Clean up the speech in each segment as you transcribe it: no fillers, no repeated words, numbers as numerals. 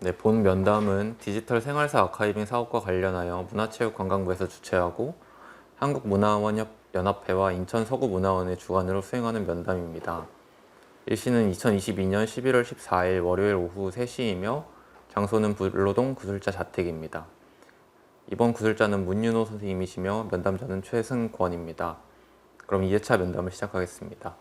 네, 본 면담은 디지털 생활사 아카이빙 사업과 관련하여 문화체육관광부에서 주최하고 한국문화원연합회와 인천서구문화원의 주관으로 수행하는 면담입니다. 일시는 2022년 11월 14일 월요일 오후 3시이며 장소는 불로동 구술자 자택입니다. 이번 구술자는 문윤호 선생님이시며 면담자는 최승권입니다. 그럼 2회차 면담을 시작하겠습니다.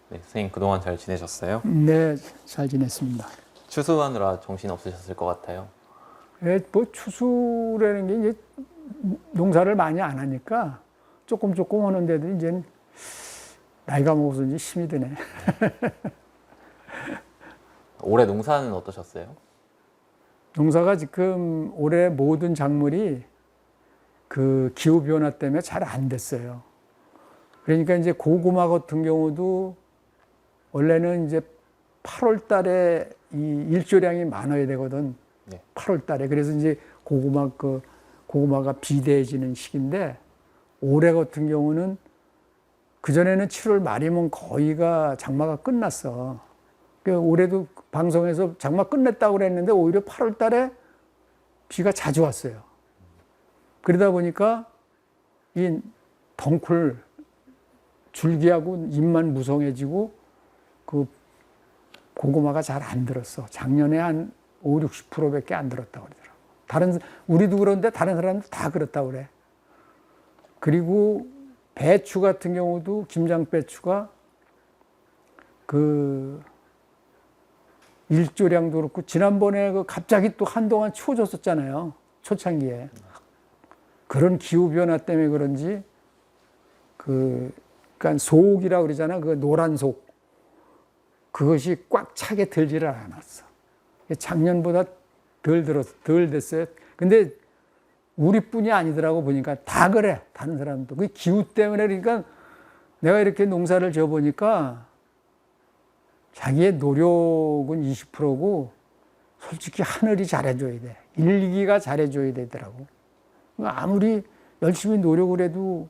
네, 선생님 그동안 잘 지내셨어요? 네, 잘 지냈습니다. 추수하느라 정신 없으셨을 것 같아요. 뭐 추수라는 게 이제 농사를 많이 안 하니까 조금 하는데도 이제 나이가 먹어서 이제 힘이 드네. 올해 농사는 어떠셨어요? 농사가 지금 올해 모든 작물이 그 기후 변화 때문에 잘 안 됐어요. 그러니까 이제 고구마 같은 경우도 원래는 이제 8월 달에 이 일조량이 많아야 되거든. 네. 8월 달에. 그래서 이제 고구마가 비대해지는 시기인데 올해 같은 경우는 그전에는 7월 말이면 거의가 장마가 끝났어. 그러니까 올해도 방송에서 장마 끝냈다고 그랬는데 오히려 8월 달에 비가 자주 왔어요. 그러다 보니까 이 덩쿨 줄기하고 잎만 무성해지고 그 고구마가 잘 안 들었어. 작년에 한 5, 60%밖에 안 들었다고 그러더라고. 우리도 그런데 다른 사람들 다 그렇다고 그래. 그리고 배추 같은 경우도 김장 배추가 그 일조량도 그렇고 지난번에 그 갑자기 또 한동안 추워졌었잖아요. 초창기에. 그런 기후 변화 때문에 그런지 그러니까 속이라고 그러잖아. 그 노란 속. 그것이 꽉 차게 들지를 않았어. 작년보다 덜 됐어요. 근데 우리뿐이 아니더라고 보니까 다 그래. 다른 사람도. 그 기후 때문에 그러니까 내가 이렇게 농사를 지어보니까 자기의 노력은 20%고 솔직히 하늘이 잘해줘야 돼. 일기가 잘해줘야 되더라고. 아무리 열심히 노력을 해도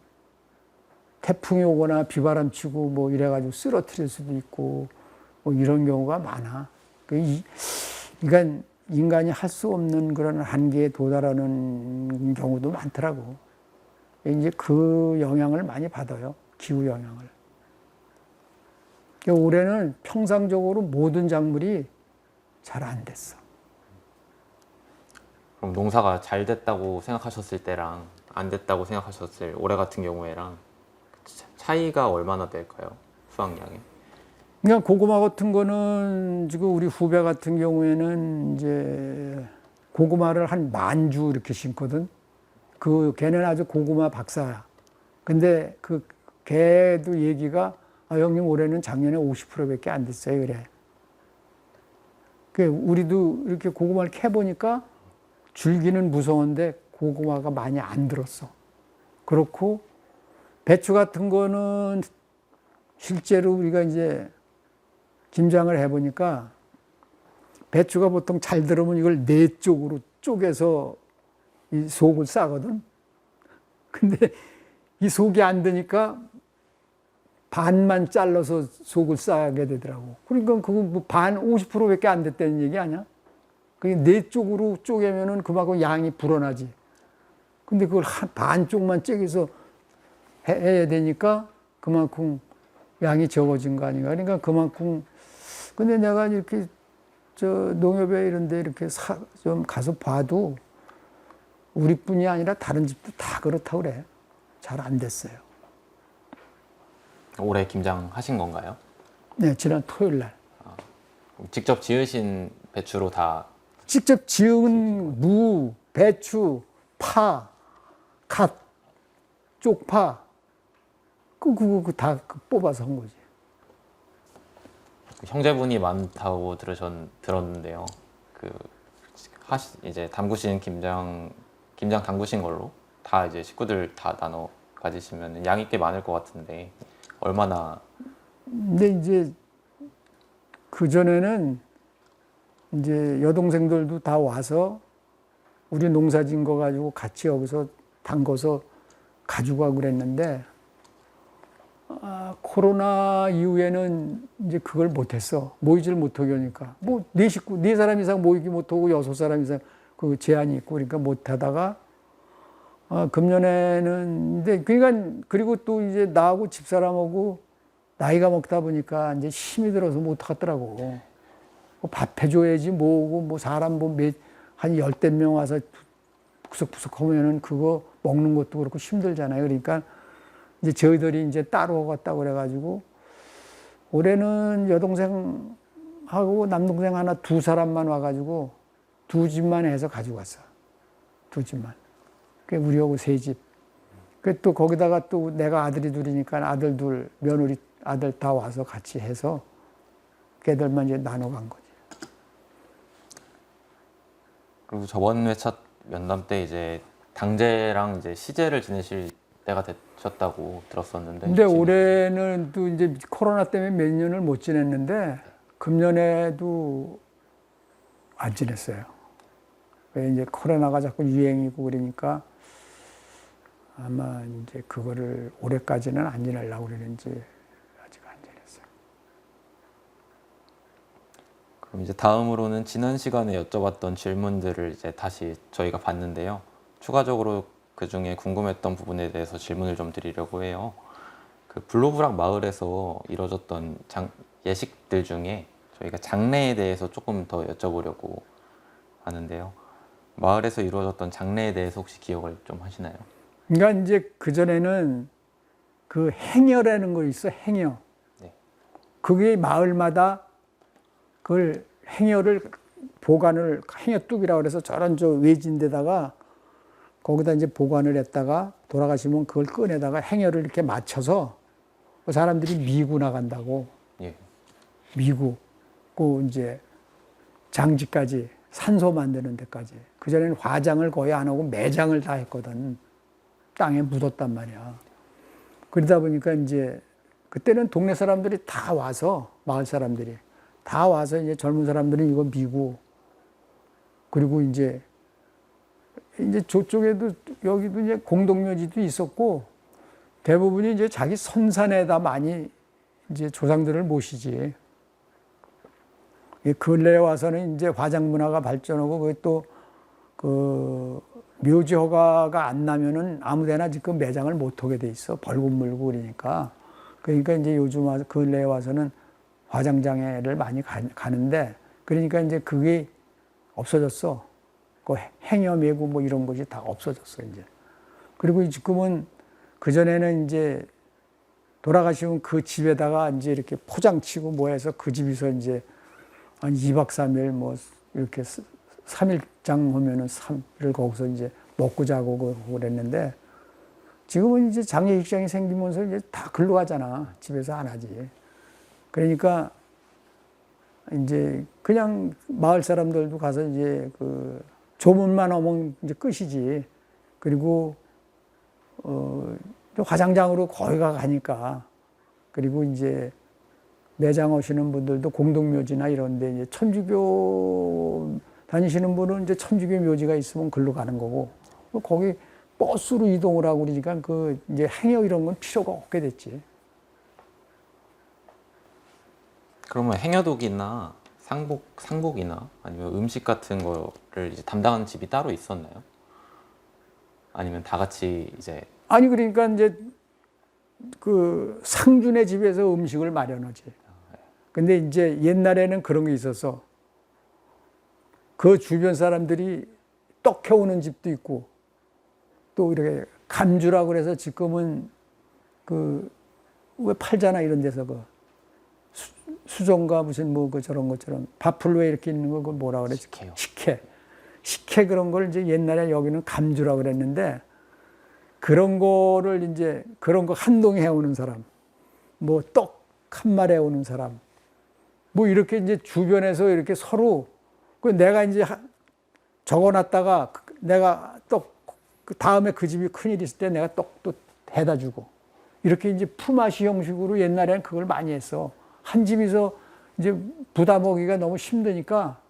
태풍이 오거나 비바람 치고 뭐 이래가지고 쓰러뜨릴 수도 있고 뭐 이런 경우가 많아. 그러니까 인간이 할 수 없는 그런 한계에 도달하는 경우도 많더라고. 이제 그 영향을 많이 받아요. 기후 영향을. 그러니까 올해는 평상적으로 모든 작물이 잘 안 됐어. 그럼 농사가 잘 됐다고 생각하셨을 때랑 안 됐다고 생각하셨을 올해 같은 경우에랑 차이가 얼마나 될까요? 수확량이? 그러니까 고구마 같은 거는 지금 우리 후배 같은 경우에는 이제 고구마를 한 10,000주 이렇게 심거든. 걔는 아주 고구마 박사야. 근데 걔도 얘기가 형님 올해는 작년에 50%밖에 안 됐어요. 그래. 우리도 이렇게 고구마를 캐보니까 줄기는 무서운데 고구마가 많이 안 들었어. 그렇고 배추 같은 거는 실제로 우리가 이제 김장을 해보니까 배추가 보통 잘 들으면 이걸 4쪽으로 쪼개서 이 속을 싸거든. 근데 이 속이 안 되니까 반만 잘라서 속을 싸게 되더라고. 그러니까 그거 뭐 반 50%밖에 안 됐다는 얘기 아니야? 그게 4쪽으로 쪼개면은 그만큼 양이 불어나지. 근데 그걸 반쪽만 쪼개서 해야 되니까 그만큼 양이 적어진 거 아닌가. 그러니까 그만큼. 근데 내가 이렇게 농협에 이런 데 이렇게 좀 가서 봐도 우리뿐이 아니라 다른 집도 다 그렇다고 그래. 잘 안 됐어요. 올해 김장 하신 건가요? 네, 지난 토요일 날. 직접 지으신 배추로 다? 직접 지은 무, 배추, 파, 갓, 쪽파, 그거 다 뽑아서 한 거지. 형제분이 많다고 들었는데요. 이제 담그신 김장 담그신 걸로 다 이제 식구들 다 나눠 가지시면 양이 꽤 많을 것 같은데 얼마나? 근데 이제 그전에는 이제 여동생들도 다 와서 우리 농사 진 거 가지고 같이 여기서 담궈서 가지고 가고 그랬는데 코로나 이후에는 이제 그걸 못했어. 모이지를 못하게 하니까. 뭐, 네 식구, 네 사람 이상 모이기 못하고 6사람 이상 그 제한이 있고 그러니까 못하다가 금년에는 근데 그러니까 그리고 또 이제 나하고 집사람하고 나이가 먹다 보니까 이제 힘이 들어서 못 하겠더라고. 밥 해줘야지 뭐고 뭐 사람 한 열댓 명 와서 부석부석 하면은 그거 먹는 것도 그렇고 힘들잖아요. 그러니까 이제 저희들이 이제 따로 갔다고 그래가지고 올해는 여동생하고 남동생 하나 2사람만 와가지고 2집만 해서 가지고 왔어. 2집만. 그 우리하고 3집. 그 또 거기다가 또 내가 아들이 둘이니까 아들 둘, 며느리 아들 다 와서 같이 해서 걔들만 이제 나눠 간 거지. 그리고 저번 회차 면담 때 이제 당제랑 이제 시제를 지내실 때가 되셨다고 들었었는데. 근데 올해는 또 이제 코로나 때문에 몇 년을 못 지냈는데 금년에도 안 지냈어요. 왜 이제 코로나가 자꾸 유행이고 그러니까 아마 이제 그거를 올해까지는 안 지내려고 그러는지 아직 안 지냈어요. 그럼 이제 다음으로는 지난 시간에 여쭤봤던 질문들을 이제 다시 저희가 봤는데요. 추가적으로 그 중에 궁금했던 부분에 대해서 질문을 좀 드리려고 해요. 그 블로브락 마을에서 이루어졌던 예식들 중에 저희가 장례에 대해서 조금 더 여쭤보려고 하는데요. 마을에서 이루어졌던 장례에 대해서 혹시 기억을 좀 하시나요? 그러니까 이제 그전에는 그 행여라는 거 있어, 행여. 네. 그게 마을마다 그걸 행여를 보관을, 행여뚝이라고 그래서 저런 저 외진 데다가 거기다 이제 보관을 했다가 돌아가시면 그걸 꺼내다가 행여를 이렇게 맞춰서 사람들이 미고 나간다고. 예. 미고. 그 이제 장지까지, 산소 만드는 데까지. 그전에는 화장을 거의 안 하고 매장을 다 했거든. 땅에 묻었단 말이야. 그러다 보니까 이제 그때는 동네 사람들이 다 와서, 마을 사람들이 다 와서 이제 젊은 사람들은 이거 미고, 그리고 이제 저쪽에도 여기도 이제 공동묘지도 있었고 대부분이 이제 자기 선산에다 많이 이제 조상들을 모시지. 근래에 와서는 이제 화장 문화가 발전하고 그게 또 그 묘지 허가가 안 나면은 아무데나 지금 매장을 못 하게 돼 있어. 벌금 물고 그러니까. 그러니까 이제 요즘 와서 근래에 와서는 화장장애를 많이 가는데 그러니까 이제 그게 없어졌어. 그 행여매고 뭐 이런 것이 다 없어졌어 이제. 그리고 지금은 그 전에는 이제 돌아가시면 그 집에다가 이제 이렇게 포장치고 뭐 해서 그 집에서 이제 한 2박 3일 뭐 이렇게 3일장 하면은 3일 거기서 이제 먹고 자고 그랬는데 지금은 이제 장례식장이 생기면서 이제 다 글로 가잖아. 집에서 안 하지. 그러니까 이제 그냥 마을 사람들도 가서 이제 그 조문만 오면 이제 끝이지. 그리고 화장장으로 거기가 가니까. 그리고 이제 매장 오시는 분들도 공동묘지나 이런 데 이제 천주교 다니시는 분은 이제 천주교 묘지가 있으면 글로 가는 거고. 거기 버스로 이동을 하고 그러니까 그 이제 행여 이런 건 필요가 없게 됐지. 그러면 행여독이나 상복이나 아니면 음식 같은 거를 이제 담당하는 집이 따로 있었나요? 아니면 다 같이 이제 아니 그러니까 이제 그 상준의 집에서 음식을 마련하지. 근데 이제 옛날에는 그런 게 있었어. 그 주변 사람들이 떡 해오는 집도 있고 또 이렇게 감주라고 그래서 지금은 그 왜 팔잖아 이런 데서 그 수정과 무슨 뭐 그 저런 것처럼 밥풀로에 이렇게 있는 거 그걸 뭐라 그래? 식혜요. 식혜 그런 걸 이제 옛날에 여기는 감주라고 그랬는데 그런 거를 이제 그런 거 한동 해오는 사람, 뭐 떡 한 마리 해오는 사람, 뭐 이렇게 이제 주변에서 이렇게 서로 그 내가 이제 적어놨다가 내가 떡 그 다음에 그 집이 큰일 있을 때 내가 떡도 해다 주고 이렇게 이제 품앗이 형식으로 옛날에는 그걸 많이 했어. 한 집에서 이제 부다 먹기가 너무 힘드니까.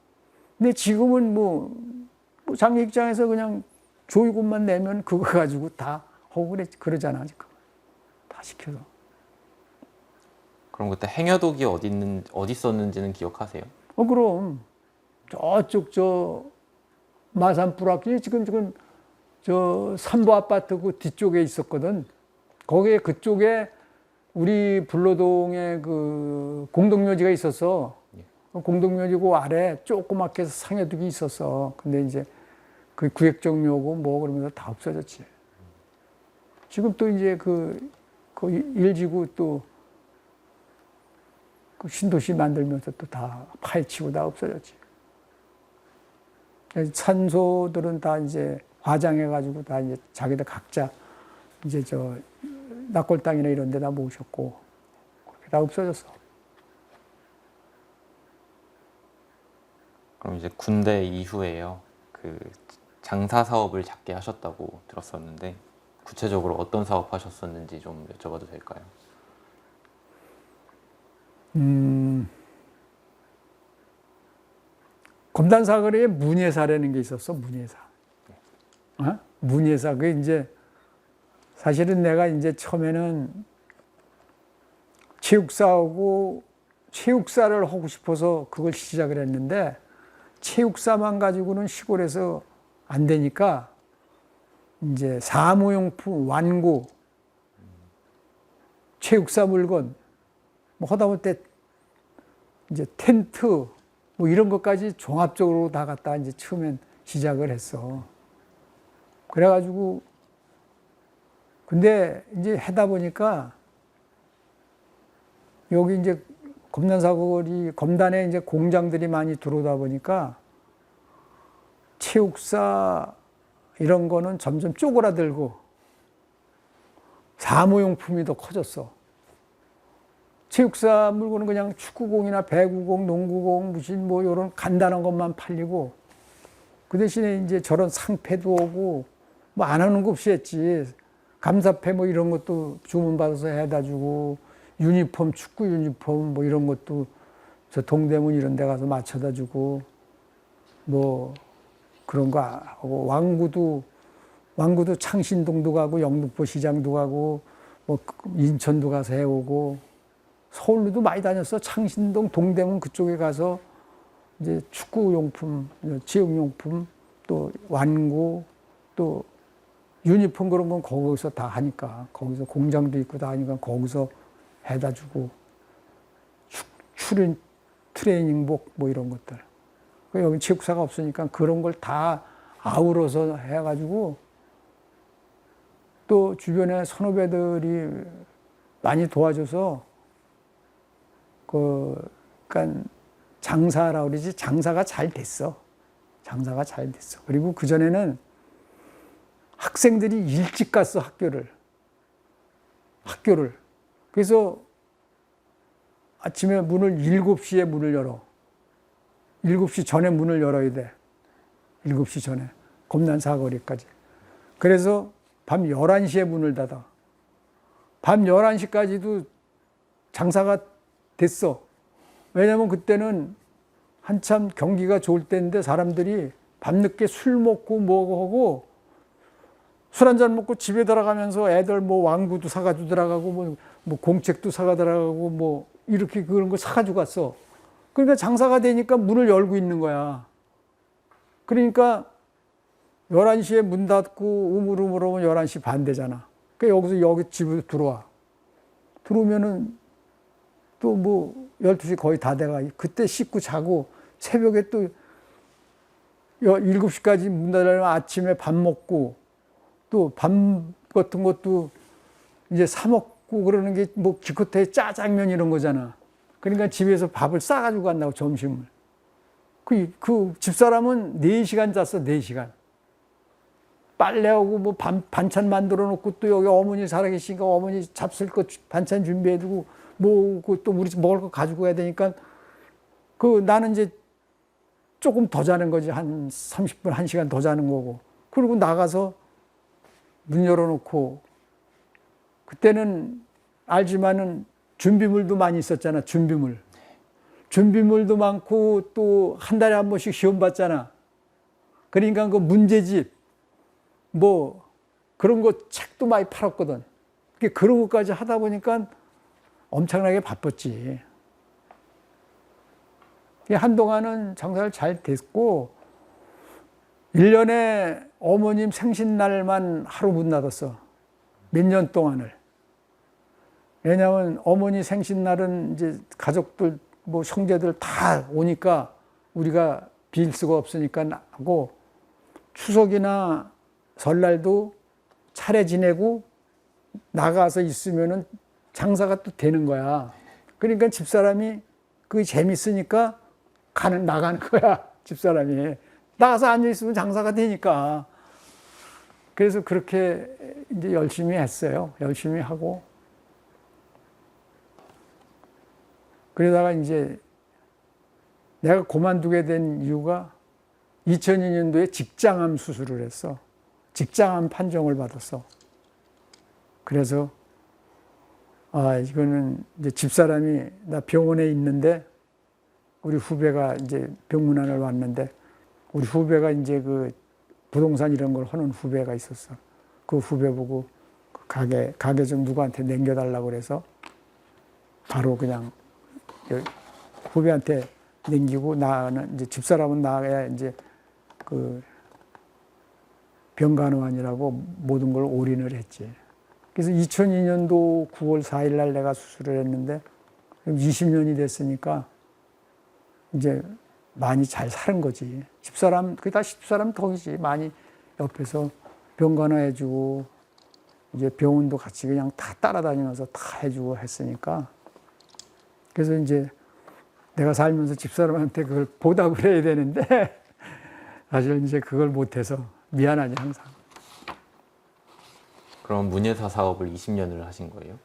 근데 지금은 뭐 장례식장에서 그냥 조이금만 내면 그거 가지고 다 하고 그러잖아 지금 다 시켜서. 그럼 그때 행여독이 어디 있었는지는 기억하세요? 그럼 저쪽 저 마산불악기 지금 저 삼보 아파트 그 뒤쪽에 있었거든. 거기에 그쪽에 우리 불로동에 그 공동묘지가 있었어. 공동묘지고 아래 조그맣게 상해둑이 있었어. 근데 이제 그 구획정묘고 뭐 그러면서 다 없어졌지. 지금 또 이제 그 일지구 또 그 신도시 만들면서 또 다 파헤치고 다 없어졌지. 산소들은 다 이제 화장해가지고 다 이제 자기들 각자 이제 저 낙골당이나 이런 데다 모으셨고 그렇게 다 없어졌어. 그럼 이제 군대 이후에요. 그 장사 사업을 작게 하셨다고 들었었는데 구체적으로 어떤 사업 하셨었는지 좀 여쭤봐도 될까요? 검단사거리에 문예사라는 게 있었어. 문예사. 문예사. 그게 이제 사실은 내가 이제 처음에는 체육사하고 체육사를 하고 싶어서 그걸 시작을 했는데 체육사만 가지고는 시골에서 안 되니까 이제 사무용품, 완구, 체육사 물건 뭐 하다 볼 때 이제 텐트 뭐 이런 것까지 종합적으로 다 갖다 이제 처음엔 시작을 했어. 그래가지고 근데 이제 하다 보니까 여기 이제 검단사거리 검단에 이제 공장들이 많이 들어오다 보니까 체육사 이런 거는 점점 쪼그라들고 사무용품이 더 커졌어. 체육사 물건은 그냥 축구공이나 배구공, 농구공, 무슨 뭐 이런 간단한 것만 팔리고 그 대신에 이제 저런 상패도 오고 뭐 안 하는 거 없이 했지. 감사패 뭐 이런 것도 주문받아서 해다 주고 유니폼, 축구 유니폼 뭐 이런 것도 저 동대문 이런 데 가서 맞춰다 주고 뭐 그런 거 하고 왕구도 창신동도 가고 영등포 시장도 가고 뭐 인천도 가서 해오고 서울로도 많이 다녔어. 창신동, 동대문 그쪽에 가서 이제 축구용품, 체육용품, 또 완구, 또 유니폼 그런 건 거기서 다 하니까 거기서 공장도 있고 다 하니까 거기서 해다 주고 트레이닝복 뭐 이런 것들. 여기 체육사가 없으니까 그런 걸 다 아우러서 해가지고 또 주변에 선후배들이 많이 도와줘서 그러니까 장사라고 그러지 장사가 잘 됐어. 장사가 잘 됐어. 그리고 그전에는 학생들이 일찍 갔어, 학교를. 그래서 아침에 문을 7시에 문을 열어. 7시 전에 문을 열어야 돼. 7시 전에. 검단사거리까지. 그래서 밤 11시에 문을 닫아. 밤 11시까지도 장사가 됐어. 왜냐면 그때는 한참 경기가 좋을 때인데 사람들이 밤늦게 술 먹고 뭐고 하고 술 한잔 먹고 집에 들어가면서 애들 뭐 왕구도 사가지고 들어가고 뭐 공책도 사가 들어가고 뭐 이렇게 그런 거 사가지고 갔어. 그러니까 장사가 되니까 문을 열고 있는 거야. 그러니까 11시에 문 닫고 우물우물하면 11시 반 되잖아. 그러니까 여기 집으로 들어와. 들어오면은 또 뭐 12시 거의 다 돼가. 그때 씻고 자고 새벽에 또 7시까지 문 닫으면 아침에 밥 먹고 또 밥 같은 것도 이제 사 먹고 그러는 게 뭐 기껏해 짜장면 이런 거잖아. 그러니까 집에서 밥을 싸가지고 간다고 점심을. 그 집사람은 4시간 잤어, 4시간. 빨래하고 뭐 반찬 만들어 놓고 또 여기 어머니 살아계시니까 어머니 잡술 거 반찬 준비해 두고 뭐 또 우리 집 먹을 거 가지고 가야 되니까 나는 이제 조금 더 자는 거지. 한 30분, 1시간 더 자는 거고. 그리고 나가서 문 열어놓고 그때는 알지만은 준비물도 많이 있었잖아. 준비물도 많고 또 한 달에 한 번씩 시험 봤잖아. 그러니까 그 문제집 뭐 그런 거 책도 많이 팔았거든. 그런 것까지 하다 보니까 엄청나게 바빴지. 한동안은 장사를 잘 됐고 1년에 어머님 생신날만 하루 문 닫았어. 몇 년 동안을. 왜냐하면 어머니 생신날은 이제 가족들 뭐 형제들 다 오니까 우리가 빌 수가 없으니까 하고 추석이나 설날도 차례 지내고 나가서 있으면은 장사가 또 되는 거야. 그러니까 집사람이 그게 재밌으니까 나가는 거야. 집사람이. 나가서 앉아있으면 장사가 되니까. 그래서 그렇게 이제 열심히 했어요. 열심히 하고. 그러다가 이제 내가 그만두게 된 이유가 2002년도에 직장암 수술을 했어. 직장암 판정을 받았어. 그래서 이거는 이제 집사람이 나 병원에 있는데 우리 후배가 이제 병문안을 왔는데 우리 후배가 이제 그 부동산 이런 걸 하는 후배가 있었어. 그 후배 보고 그 가게 좀 누구한테 남겨달라고 그래서 바로 그냥 후배한테 남기고 나는 이제 집사람은 나야 이제 그 병간호원이라고 모든 걸 올인을 했지. 그래서 2002년도 9월 4일 날 내가 수술을 했는데 20년이 됐으니까 이제 많이 잘 사는 거지. 집사람, 그게 다 집사람 덕이지. 많이 옆에서 병간호 해주고 이제 병원도 같이 그냥 다 따라다니면서 다 해주고 했으니까. 그래서 이제 내가 살면서 집사람한테 그걸 보답을 해야 되는데 사실 이제 그걸 못해서 미안하지 항상. 그럼 문예사 사업을 20년을 하신 거예요?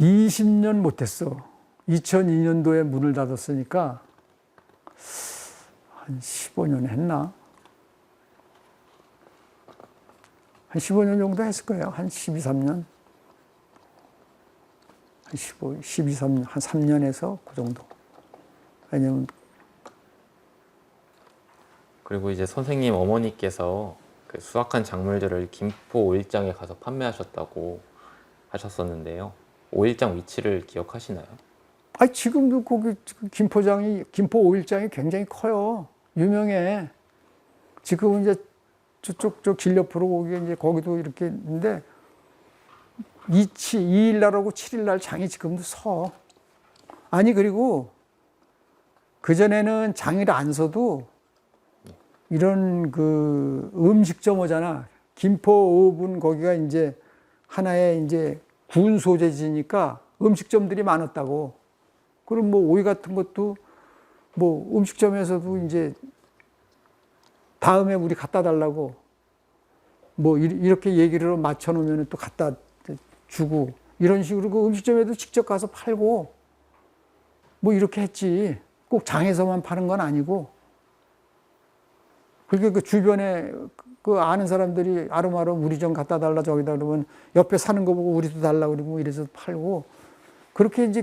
20년 못했어. 2002년도에 문을 닫았으니까 한 15년 했나? 한 15년 정도 했을 거예요. 한 12, 13년. 한 12, 13년, 한 3년에서 그 정도. 왜냐면 그리고 이제 선생님 어머니께서 그 수확한 작물들을 김포 오일장에 가서 판매하셨다고 하셨었는데요. 오일장 위치를 기억하시나요? 지금도 거기 김포 오일장이 굉장히 커요. 유명해. 지금은 이제 저 길 옆으로 거기도 이렇게 있는데 2일 날하고 7일 날 장이 지금도 서. 그리고 그전에는 장을 안 서도 이런 그 음식점 오잖아. 김포읍은 거기가 이제 하나의 이제 군 소재지니까 음식점들이 많았다고. 그럼 뭐 오이 같은 것도 뭐 음식점에서도 이제 다음에 우리 갖다 달라고 뭐 이렇게 얘기를 맞춰 놓으면 또 갖다 주고 이런 식으로 그 음식점에도 직접 가서 팔고 뭐 이렇게 했지. 꼭 장에서만 파는 건 아니고. 그러니까 그 주변에 그 아는 사람들이 아름아름 우리 좀 갖다 달라 저기다 그러면 옆에 사는 거 보고 우리도 달라 그러고 이래서 팔고 그렇게 이제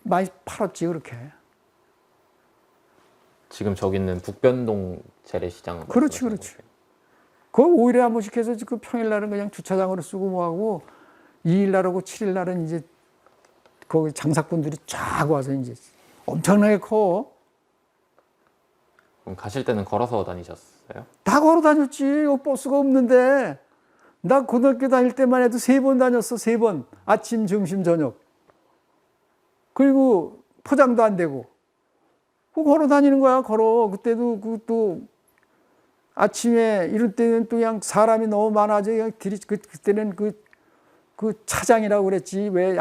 많이 팔았지 그렇게. 지금 저기 있는 북변동 재래시장. 그렇지. 그거 5일에 한 번씩 해서 그 평일날은 그냥 주차장으로 쓰고 뭐하고 2일날하고 7일날은 이제 거기 장사꾼들이 쫙 와서 이제 엄청나게 커. 그럼 가실 때는 걸어서 다니셨어요? 다 걸어 다녔지. 버스가 없는데. 나 고등학교 다닐 때만 해도 3번 다녔어. 3번. 아침, 점심, 저녁. 그리고 포장도 안 되고. 그거 걸어 다니는 거야. 걸어. 그때도 또 아침에 이럴 때는 또 그냥 사람이 너무 많아져. 그때는 그 차장이라고 그랬지. 왜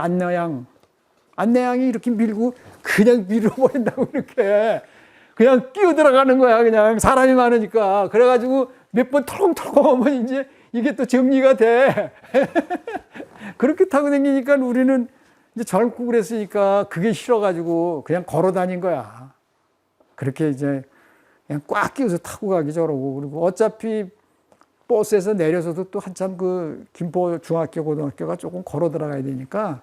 안내양이 이렇게 밀고 그냥 밀어버린다고 이렇게. 그냥 끼어 들어가는 거야. 그냥 사람이 많으니까. 그래가지고 몇 번 털렁털렁 하면 이제 이게 또 정리가 돼. 그렇게 타고 다니니까 우리는 이제 젊고 그랬으니까 그게 싫어가지고 그냥 걸어 다닌 거야. 그렇게 이제 그냥 꽉 끼워서 타고 가기 저러고. 그리고 어차피 버스에서 내려서도 또 한참 그 김포 중학교 고등학교가 조금 걸어 들어가야 되니까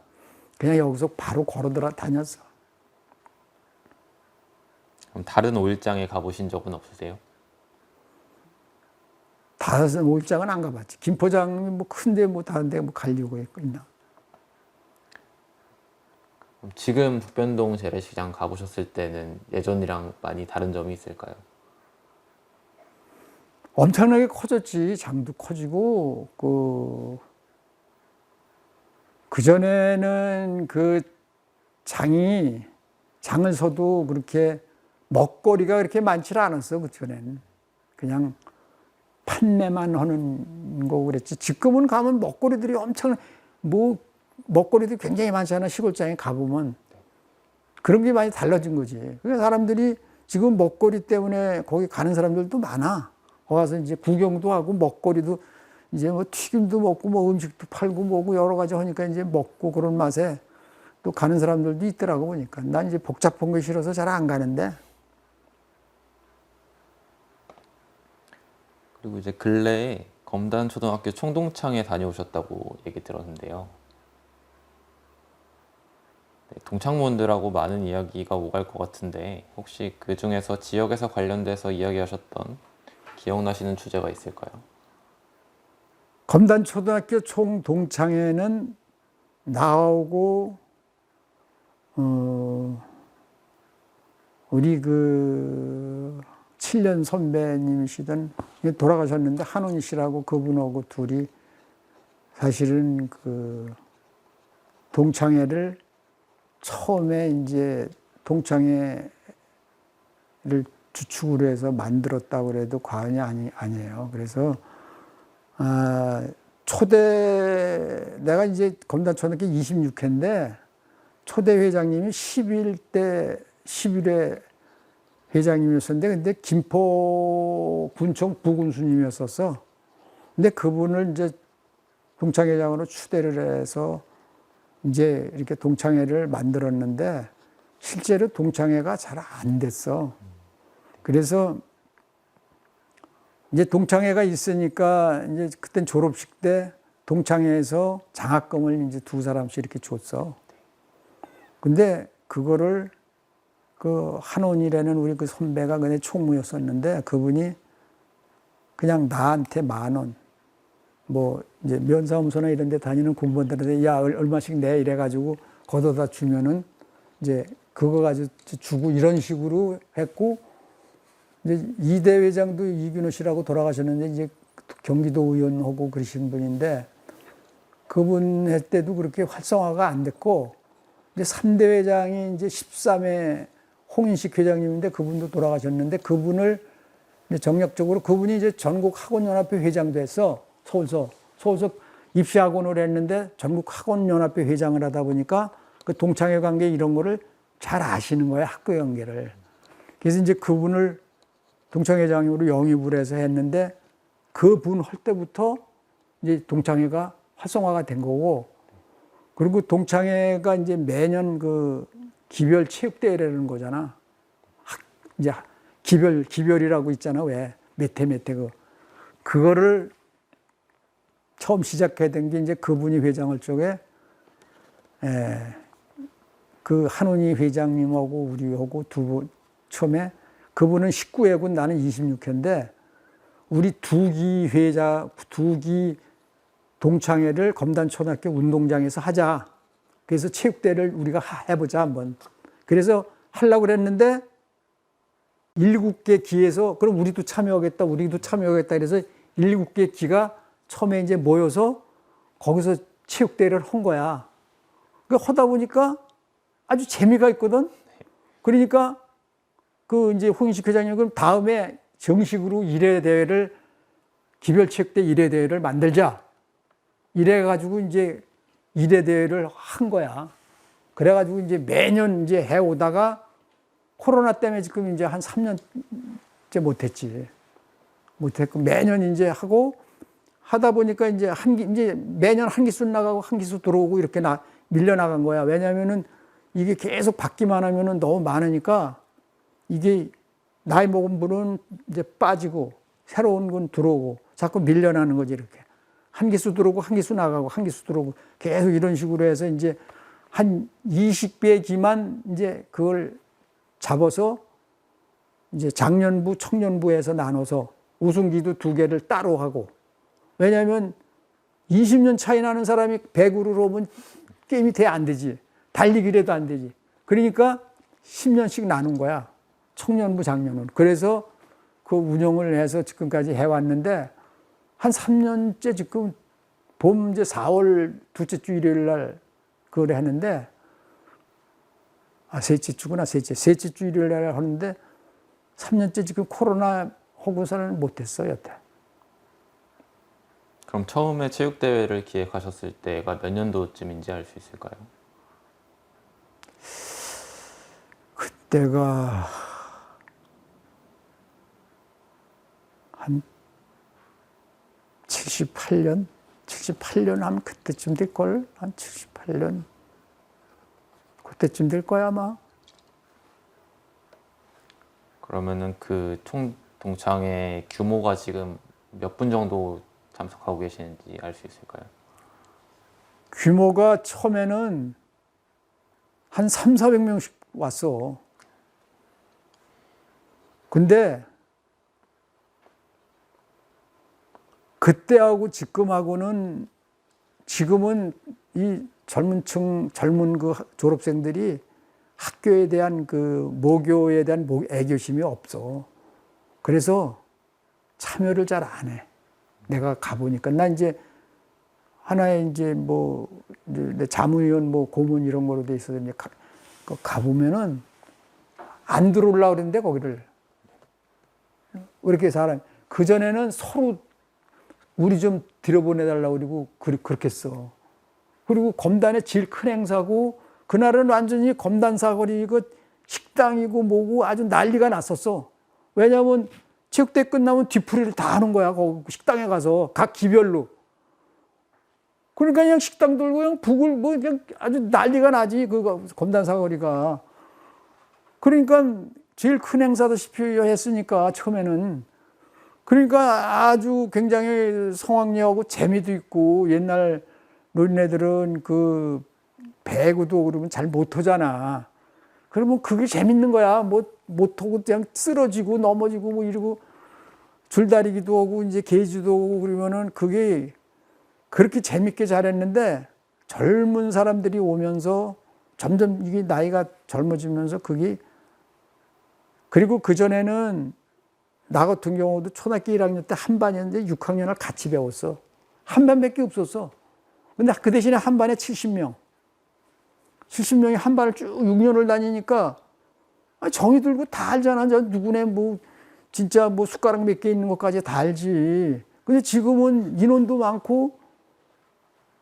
그냥 여기서 바로 걸어 다녔어. 그럼 다른 오일장에 가보신 적은 없으세요? 다른 오일장은 안 가봤지. 김포장이 뭐 큰데 뭐 다른데 뭐 가려고 있나. 그럼 지금 북변동 재래시장 가보셨을 때는 예전이랑 많이 다른 점이 있을까요? 엄청나게 커졌지. 장도 커지고 그전에는 그 장을 서도 그렇게 먹거리가 그렇게 많지 않았어. 그전에는 그냥 판매만 하는 거고 그랬지. 지금은 가면 먹거리들이 먹거리도 굉장히 많잖아. 시골장에 가보면 그런 게 많이 달라진 거지. 그래서 사람들이 지금 먹거리 때문에 거기 가는 사람들도 많아. 거기 가서 이제 구경도 하고 먹거리도 이제 뭐 튀김도 먹고 뭐 음식도 팔고 뭐고 여러 가지 하니까 이제 먹고 그런 맛에 또 가는 사람들도 있더라고 보니까. 난 이제 복잡한 거 싫어서 잘 안 가는데. 그리고 이제 근래에 검단초등학교 총동창회 다녀오셨다고 얘기 들었는데요. 네, 동창분들하고 많은 이야기가 오갈 것 같은데 혹시 그 중에서 지역에서 관련돼서 이야기하셨던 기억나시는 주제가 있을까요? 검단초등학교 총동창회는 나오고 우리 그 7년 선배님이시던 돌아가셨는데 한원희 씨라고 그분하고 둘이 사실은 그 동창회를 처음에 이제 동창회를 주축으로 해서 만들었다고 그래도 과언이 아니에요. 그래서 내가 이제 검단초등학교 26회인데 초대 회장님이 11회 회장님이었었는데 근데 김포군청 부군수님이었었어. 근데 그분을 이제 동창회장으로 추대를 해서 이제 이렇게 동창회를 만들었는데 실제로 동창회가 잘 안 됐어. 그래서 이제 동창회가 있으니까 이제 그땐 졸업식 때 동창회에서 장학금을 이제 2사람씩 이렇게 줬어. 근데 그거를 그 한원이라는 우리 그 선배가 그때 총무였었는데 그분이 그냥 나한테 10,000원 뭐 이제 면사무소나 이런 데 다니는 공무원들한테 야 얼마씩 내 이래가지고 걷어다 주면은 이제 그거 가지고 주고 이런 식으로 했고 이제 이대 회장도 이균호 씨라고 돌아가셨는데 이제 경기도 의원하고 그러신 분인데 그분 할 때도 그렇게 활성화가 안 됐고 이제 3대 회장이 이제 13회 홍인식 회장님인데 그분도 돌아가셨는데 그분을 이제 정략적으로 그분이 이제 전국 학원연합회 회장도 했어. 서울서 입시학원을 했는데 전국 학원연합회 회장을 하다 보니까 그 동창회 관계 이런 거를 잘 아시는 거야. 학교 관계를. 그래서 이제 그분을 동창회장으로 영입을 해서 했는데 그분 할 때부터 이제 동창회가 활성화가 된 거고 그리고 동창회가 이제 매년 그 기별 체육대회라는 거잖아. 이제 기별이라고 있잖아. 왜? 몇 회 그거를 처음 시작해야 된 게 이제 그분이 회장을 쪽에 그 한훈이 회장님하고 우리하고 처음에 그분은 19회고 나는 26회인데 우리 두기 동창회를 검단초등학교 운동장에서 하자. 그래서 체육대회를 우리가 해보자 한번. 그래서 하려고 그랬는데 7개 기에서 그럼 우리도 참여하겠다. 그래서 7개 기가 처음에 이제 모여서 거기서 체육대회를 한 거야. 그 하다 보니까 아주 재미가 있거든. 그러니까 그 이제 홍인식 회장님 그럼 다음에 정식으로 1회 대회를 기별체육대 1회 대회를 만들자. 이래가지고 이제 1회 대회를 한 거야. 그래가지고 이제 매년 이제 해오다가 코로나 때문에 지금 이제 한 3년째 못했고 매년 이제 하고 하다 보니까 이제 이제 매년 한 기수 나가고 한 기수 들어오고 이렇게 밀려나간 거야. 왜냐면은 이게 계속 받기만 하면은 너무 많으니까 이게 나이 먹은 분은 이제 빠지고 새로운 건 들어오고 자꾸 밀려나는 거지 이렇게. 한 기수 들어오고 한 기수 나가고 한 기수 들어오고 계속 이런 식으로 해서 이제 한 20배 기만 이제 그걸 잡아서 이제 장년부, 청년부에서 나눠서 우승기도 2개를 따로 하고 왜냐하면 20년 차이 나는 사람이 100으로 오면 게임이 돼 안 되지. 달리기라도 안 되지. 그러니까 10년씩 나눈 거야. 청년부 장년은. 그래서 그 운영을 해서 지금까지 해왔는데 한 3년째 지금 봄 이제 4월 둘째 주 일요일 날 그걸 했는데 셋째 주구나. 셋째 주 일요일 날 하는데 3년째 지금 코로나 하고서는 못했어 여태. 그럼 처음에 체육대회를 기획하셨을 때가 몇 년도쯤인지 알 수 있을까요? 그때가 한 78년 하면 그때쯤 될걸. 한 78년 그때쯤 될 거야 아마. 그러면은 그 총 동창회 규모가 지금 몇 분 정도 참석하고 계시는지 알 수 있을까요? 규모가 처음에는 한 300~400명씩 왔어. 근데 그때하고 지금은 이 젊은 그 졸업생들이 학교에 대한 그 모교에 대한 애교심이 없어. 그래서 참여를 잘 안 해. 내가 가보니까. 나 이제 하나의 이제 뭐, 내 자문위원 뭐 고문 이런 거로 돼 있어서 이제 가보면은 안 들어오려고 그러는데 거기를. 왜 이렇게 사람, 그전에는 서로 우리 좀 들여보내달라고 그러고 그렇게 써. 그리고 검단의 제일 큰 행사고 그날은 완전히 검단 사거리 그 식당이고 뭐고 아주 난리가 났었어. 왜냐하면 체육대회 끝나면 뒤풀이를 다 하는 거야. 거기 식당에 가서 각 기별로. 그러니까 그냥 식당 들고 그냥 북을 뭐 그냥 아주 난리가 나지. 그 검단 사거리가. 그러니까 제일 큰 행사다시피 했으니까 처음에는. 그러니까 아주 굉장히 성황리하고 재미도 있고 옛날 노인네들은 그 배구도 그러면 잘 못하잖아. 그러면 그게 재밌는 거야. 뭐 못하고 그냥 쓰러지고 넘어지고 뭐 이러고 줄다리기도 하고 이제 계주도 하고 그러면은 그게 그렇게 재밌게 잘했는데 젊은 사람들이 오면서 점점 이게 나이가 젊어지면서 그게 그리고 그전에는 나 같은 경우도 초등학교 1학년 때 한 반이었는데 6학년을 같이 배웠어. 한 반밖에 없었어. 근데 그 대신에 한 반에 70명. 70명이 한 반을 쭉 6년을 다니니까 정이 들고 다 알잖아. 저 누구네 뭐 진짜 뭐 숟가락 몇 개 있는 것까지 다 알지. 근데 지금은 인원도 많고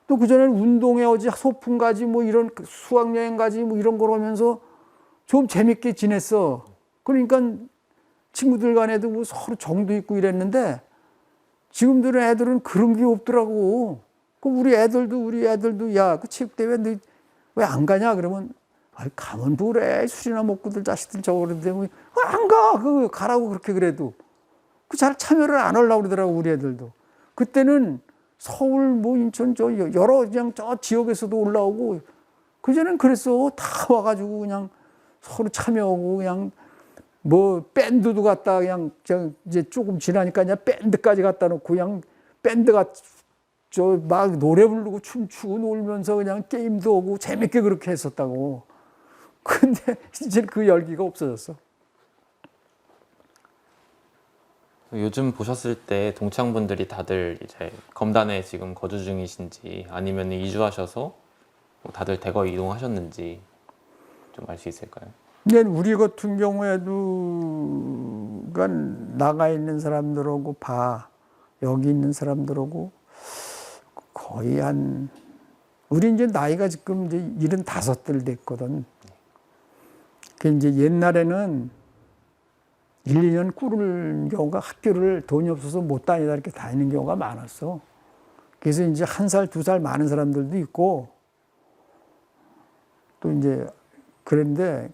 또 그전에는 운동회 어지 소풍 가지 뭐 이런 수학여행 가지 뭐 이런 걸 하면서 좀 재밌게 지냈어. 그러니까 친구들 간에도 뭐 서로 정도 있고 이랬는데 지금들은 애들은 그런 게 없더라고. 그 우리 애들도 야, 그 체육대회 너 왜 안 가냐? 그러면 가면 뭐래. 술이나 먹고들 자식들 저거 그러는데 뭐 안 가. 그 가라고 그렇게 그래도. 그 잘 참여를 안 하려고 그러더라고 우리 애들도. 그때는 서울 뭐 인천 저 여러 그냥 저 지역에서도 올라오고 그전엔 그랬어. 다 와가지고 그냥 서로 참여하고 그냥 뭐 밴드도 갖다 그냥 이제 조금 지나니까 그냥 밴드까지 갖다 놓고 그냥 밴드가 저 막 노래 부르고 춤추고 놀면서 그냥 게임도 하고 재밌게 그렇게 했었다고. 근데 이제 그 열기가 없어졌어. 요즘 보셨을 때 동창분들이 다들 이제 검단에 지금 거주 중이신지 아니면 이주하셔서 다들 대거 이동하셨는지 좀 알 수 있을까요? 근데 우리 같은 경우에도 나가 있는 사람들하고 여기 있는 사람들하고 거의 우리 이제 나이가 지금 이제 75들 됐거든. 그 이제 옛날에는 1, 2년 꾸를 경우가 학교를 돈이 없어서 못 다니다 이렇게 다니는 경우가 많았어. 그래서 이제 1살, 2살 많은 사람들도 있고 또 이제 그런데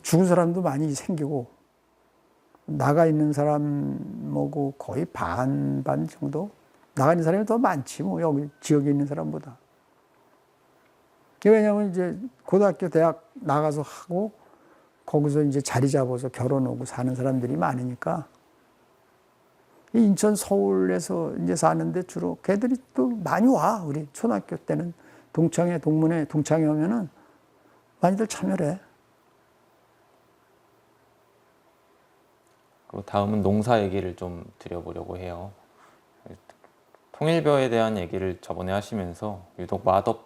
죽은 사람도 많이 생기고 나가 있는 사람하고 거의 반 정도? 나가 있는 사람이 더 많지 뭐 여기 지역에 있는 사람보다. 왜냐하면 이제 고등학교, 대학 나가서 하고 거기서 이제 자리 잡아서 결혼하고 사는 사람들이 많으니까 인천, 서울에서 이제 사는데 주로 걔들이 또 많이 와. 우리 초등학교 때는 동창회, 동문회, 동창회 오면은 많이들 참여를 해. 그리고 다음은 농사 얘기를 좀 드려보려고 해요. 통일벼에 대한 얘기를 저번에 하시면서 유독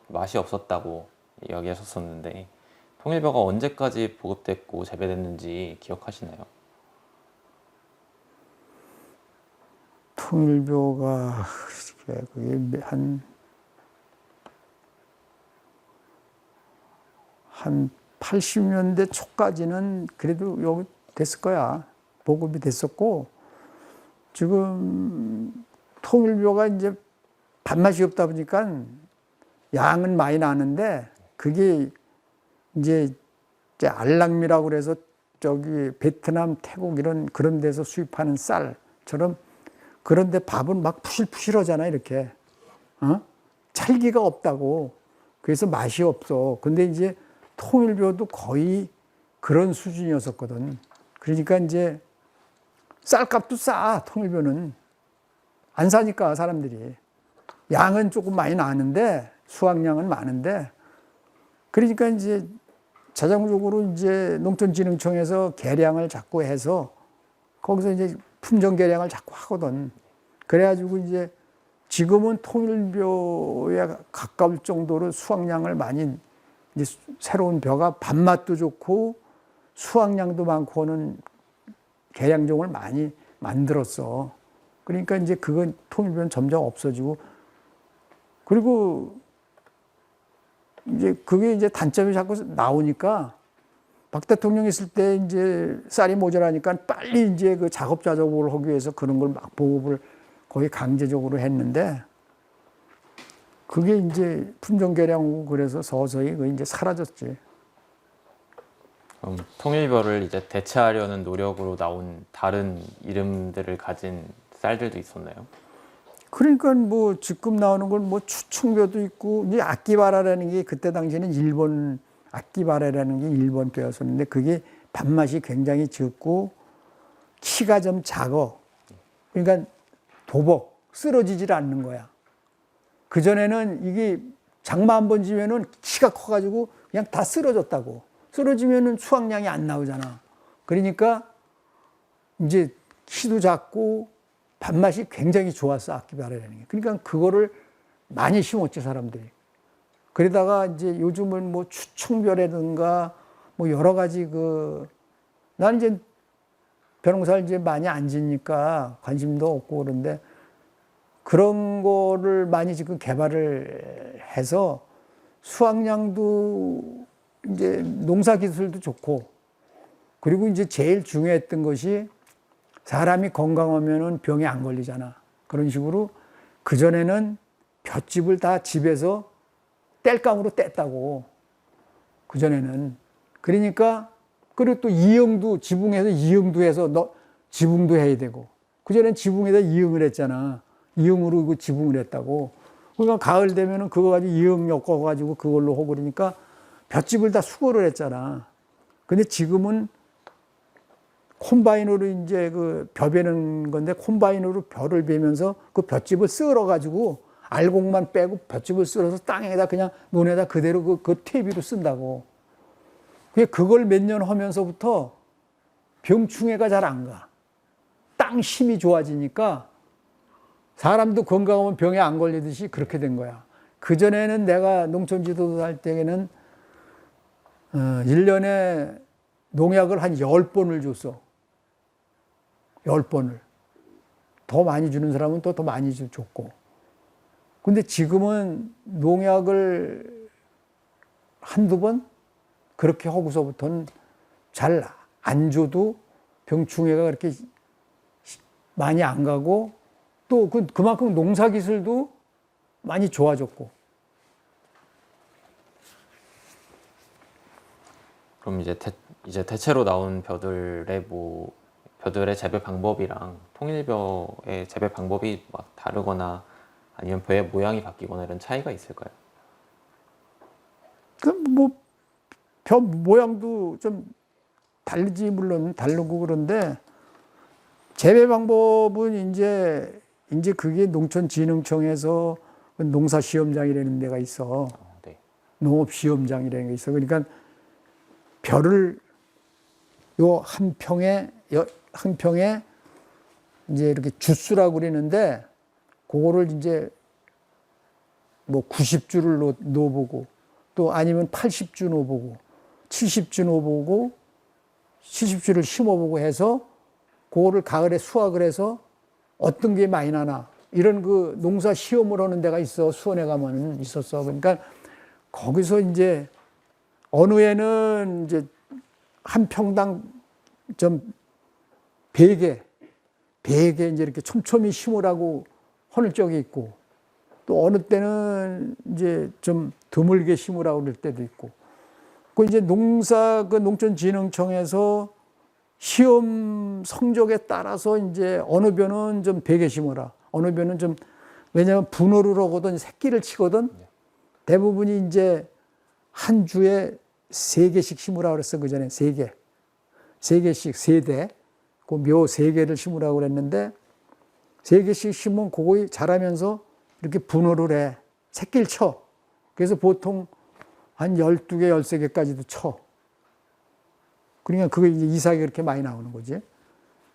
맛이 없었다고 이야기하셨었는데 통일벼가 언제까지 보급됐고 재배됐는지 기억하시나요? 통일벼가 그게 한 80년대 초까지는 그래도 여기 됐을 거야. 보급이 됐었고, 지금 통일벼가 이제 밥맛이 없다 보니까 양은 많이 나는데, 그게 이제 알랑미라고 그래서 저기 베트남, 태국 그런 데서 수입하는 쌀처럼 그런데 밥은 막 푸실푸실하잖아, 이렇게. 찰기가 없다고. 그래서 맛이 없어. 근데 이제 통일벼도 거의 그런 수준이었었거든. 그러니까 이제 쌀값도 싸, 통일벼는. 안 사니까, 사람들이. 양은 조금 많이 나는데, 수확량은 많은데, 그러니까 이제 자장적으로 이제 농촌진흥청에서 계량을 자꾸 해서 거기서 이제 품종 계량을 자꾸 하거든. 그래가지고 이제 지금은 통일벼에 가까울 정도로 수확량을 많이 이제 새로운 벼가 밥맛도 좋고 수확량도 많고 하는 계량종을 많이 만들었어. 그러니까 이제 그건 통일벼는 점점 없어지고 그리고 이제 그게 이제 단점이 자꾸 나오니까 박 대통령 있을 때 이제 쌀이 모자라니까 빨리 이제 그 작업 자족을 하기 위해서 그런 걸 막 보급을 거의 강제적으로 했는데 그게 이제 품종 개량하고 그래서 서서히 그 이제 사라졌지. 통일벼를 이제 대체하려는 노력으로 나온 다른 이름들을 가진 쌀들도 있었나요? 그러니까 뭐 지금 나오는 건 뭐 추청벼도 있고 이제 아끼바라라는 게 그때 당시에는 일본 아끼바라라는 게 일본 벼였었는데 그게 밥맛이 굉장히 적고 키가 좀 작어. 그러니까 도복 쓰러지질 않는 거야. 그 전에는 이게 장마 한 번 지면은 키가 커가지고 그냥 다 쓰러졌다고. 쓰러지면은 수확량이 안 나오잖아. 그러니까 이제 키도 작고 밥맛이 굉장히 좋았어, 아끼바라라는 게. 그러니까 그거를 많이 심었지, 사람들이. 그러다가 이제 요즘은 뭐 추청벼라든가 뭐 여러 가지 나는 이제 벼농사를 이제 많이 안 짓니까 관심도 없고 그런데 그런 거를 많이 지금 개발을 해서 수확량도 이제 농사 기술도 좋고 그리고 이제 제일 중요했던 것이 사람이 건강하면은 병이 안 걸리잖아. 그런 식으로 그전에는 볏짚을 다 집에서 땔감으로 뗐다고. 그전에는. 그러니까, 그리고 또 이응도, 지붕에서 이응도 해서 지붕도 해야 되고. 그전엔 지붕에다 이응을 했잖아. 이응으로 그 지붕을 했다고. 그러니까 가을 되면은 그거 가지고 이응 엮어가지고 그걸로 하고 그러니까 볏짚을 다 수거를 했잖아. 근데 지금은 콤바인으로 이제 벼 베는 건데 콤바인으로 벼를 베면서 그 볏짚을 썰어가지고 알곡만 빼고 볏짚을 썰어서 땅에다 그냥 논에다 그대로 그 퇴비로 쓴다고. 그걸 몇 년 하면서부터 병충해가 잘 안 가. 땅 힘이 좋아지니까 사람도 건강하면 병에 안 걸리듯이 그렇게 된 거야. 그전에는 내가 농촌 지도사 할 때에는 1년에 농약을 한 10번을 줬어. 10번을. 더 많이 주는 사람은 또 더 많이 줬고. 근데 지금은 농약을 한두 번? 그렇게 하고서부터는 잘 안 줘도 병충해가 그렇게 많이 안 가고 또 그만큼 농사 기술도 많이 좋아졌고. 그럼 이제 대체로 나온 벼들의 재배 방법이랑 통일벼의 재배 방법이 막 다르거나 아니면 벼의 모양이 바뀌거나 이런 차이가 있을까요? 벼 모양도 좀 다르지, 물론 다르고 그런데 재배 방법은 이제 그게 농촌진흥청에서 농사시험장이라는 데가 있어. 농업시험장이라는 게 있어. 그러니까 벼를 요 한 평에 이제 이렇게 주수라고 그러는데 그거를 이제 뭐 90주를 넣어보고 또 아니면 80주 넣어보고 70주 넣어보고 70주를 심어보고 해서 그거를 가을에 수확을 해서 어떤 게 많이 나나 이런 그 농사 시험을 하는 데가 있어. 수원에 가면은 있었어. 그러니까 거기서 이제 어느 해는 이제 한 평당 좀 100개 이제 이렇게 촘촘히 심으라고 하는 쪽이 있고 또 어느 때는 이제 좀 드물게 심으라고 그럴 때도 있고 그 이제 농촌진흥청에서 시험 성적에 따라서 이제 어느 벼는 좀 100개 심어라. 어느 벼는 좀 왜냐하면 분호를 하거든 새끼를 치거든. 대부분이 이제 한 주에 3개씩 심으라고 그랬어. 그 전에 3개씩 3대. 그 묘 3개를 심으라고 그랬는데 3개씩 심으면 그거 자라면서 이렇게 분호를 해. 새끼를 쳐. 그래서 보통 한 12개, 13개까지도 쳐. 그러니까 그게 이제 이삭이 그렇게 많이 나오는 거지.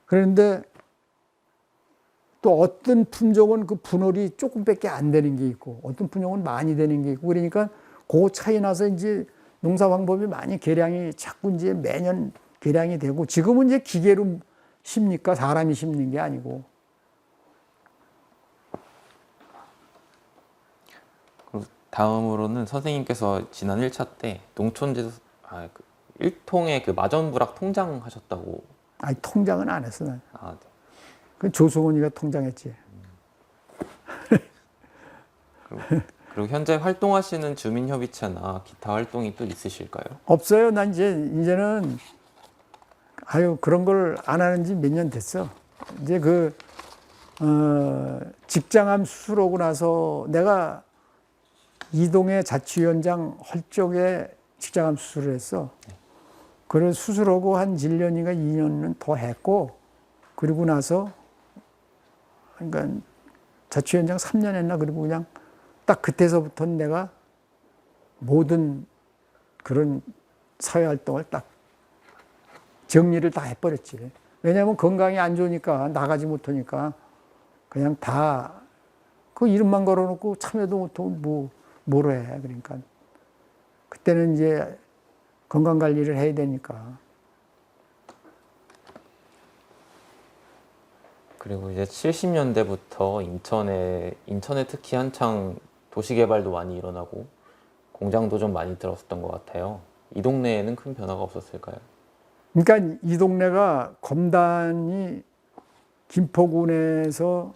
그런데 또 어떤 품종은 그 분홀이 조금밖에 안 되는 게 있고 어떤 품종은 많이 되는 게 있고 그러니까 그 차이 나서 이제 농사 방법이 많이 개량이 자꾸 이제 매년 개량이 되고 지금은 이제 기계로 심니까 사람이 심는 게 아니고. 다음으로는 선생님께서 지난 1차 때 농촌지도 그 일통의 그 마전부락 통장 하셨다고. 아니 통장은 안 했어 난. 아, 네. 그 조승원이가 통장했지. 그리고 현재 활동하시는 주민협의체나 기타 활동이 또 있으실까요? 없어요. 난 이제는 그런 걸 안 하는 지 몇 년 됐어. 이제 직장암 수술하고 나서 내가 이동의 자치위원장 할 적에 직장암 수술을 했어. 그걸 수술하고 한 1년인가 2년은 더 했고 그리고 나서 그러니까 자치위원장 3년 했나 그리고 그냥 딱 그때서부터는 내가 모든 그런 사회활동을 딱 정리를 다 해버렸지. 왜냐하면 건강이 안 좋으니까 나가지 못하니까 그냥 다 그 이름만 걸어놓고 참여도 못하고 뭐로 해. 그러니까 그때는 이제 건강관리를 해야 되니까. 그리고 이제 70년대부터 인천에 특히 한창 도시개발도 많이 일어나고 공장도 좀 많이 들었었던 것 같아요. 이 동네에는 큰 변화가 없었을까요? 그러니까 이 동네가 검단이 김포군에서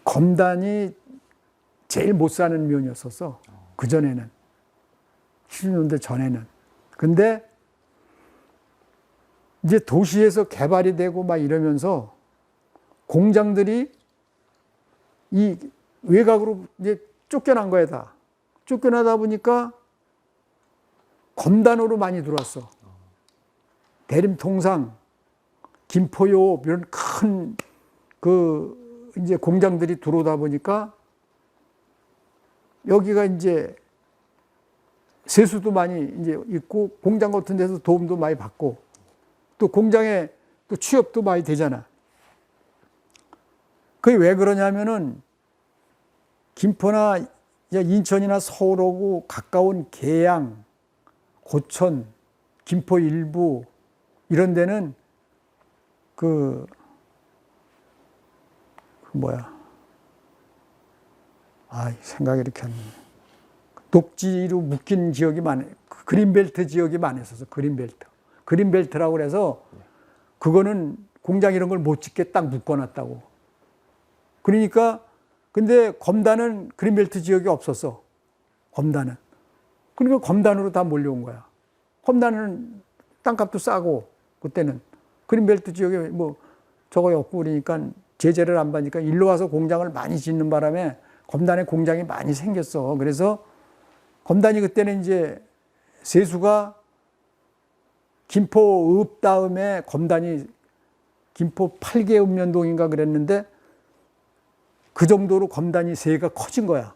검단이 제일 못 사는 면이었었어. 그전에는. 70년대 전에는. 근데 이제 도시에서 개발이 되고 막 이러면서 공장들이 이 외곽으로 이제 쫓겨난 거야, 다. 쫓겨나다 보니까 검단으로 많이 들어왔어. 대림통상, 김포요, 이런 큰 이제 공장들이 들어오다 보니까 여기가 이제 세수도 많이 이제 있고 공장 같은 데서 도움도 많이 받고 또 공장에 또 취업도 많이 되잖아. 그게 왜 그러냐면은 김포나 인천이나 서울하고 가까운 계양, 고천, 김포 일부 이런 데는 생각이 이렇게 안 나. 녹지로 묶인 지역이 그린벨트 지역이 많았어서 그린벨트라고 그래서 그거는 공장 이런 걸 못 짓게 딱 묶어놨다고. 그러니까 근데 검단은 그린벨트 지역이 없었어. 검단은. 그러니까 검단으로 다 몰려온 거야. 검단은 땅값도 싸고 그때는 그린벨트 지역에 뭐 저거 없고 그러니까 제재를 안 받으니까 일로 와서 공장을 많이 짓는 바람에 검단에 공장이 많이 생겼어. 그래서 검단이 그때는 이제 세수가 김포읍 다음에 검단이 김포 8개 읍면동인가 그랬는데 그 정도로 검단이 세가 커진 거야.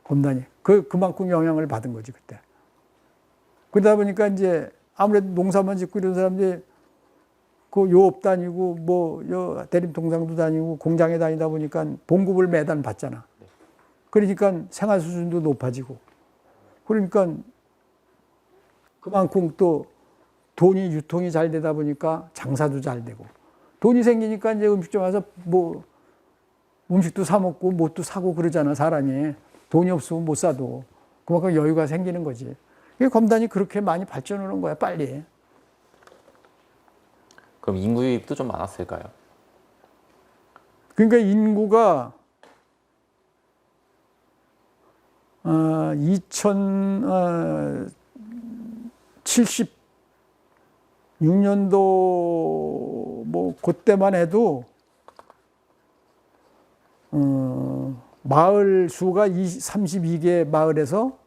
검단이. 그만큼 영향을 받은 거지, 그때. 그러다 보니까 이제 아무래도 농사만 짓고 이런 사람들이 그 요업 다니고 요 대림통상도 다니고 공장에 다니다 보니까 봉급을 매달 받잖아. 그러니까 생활 수준도 높아지고. 그러니까 그만큼 또 돈이 유통이 잘 되다 보니까 장사도 잘 되고. 돈이 생기니까 이제 음식점 와서 음식도 사 먹고 뭣도 사고 그러잖아, 사람이. 돈이 없으면 못 사도. 그만큼 여유가 생기는 거지. 검단이 그렇게 많이 발전하는 거야, 빨리. 그럼 인구 유입도 좀 많았을까요? 그러니까 인구가 2076년도 그때만 해도 마을 수가 32개 마을에서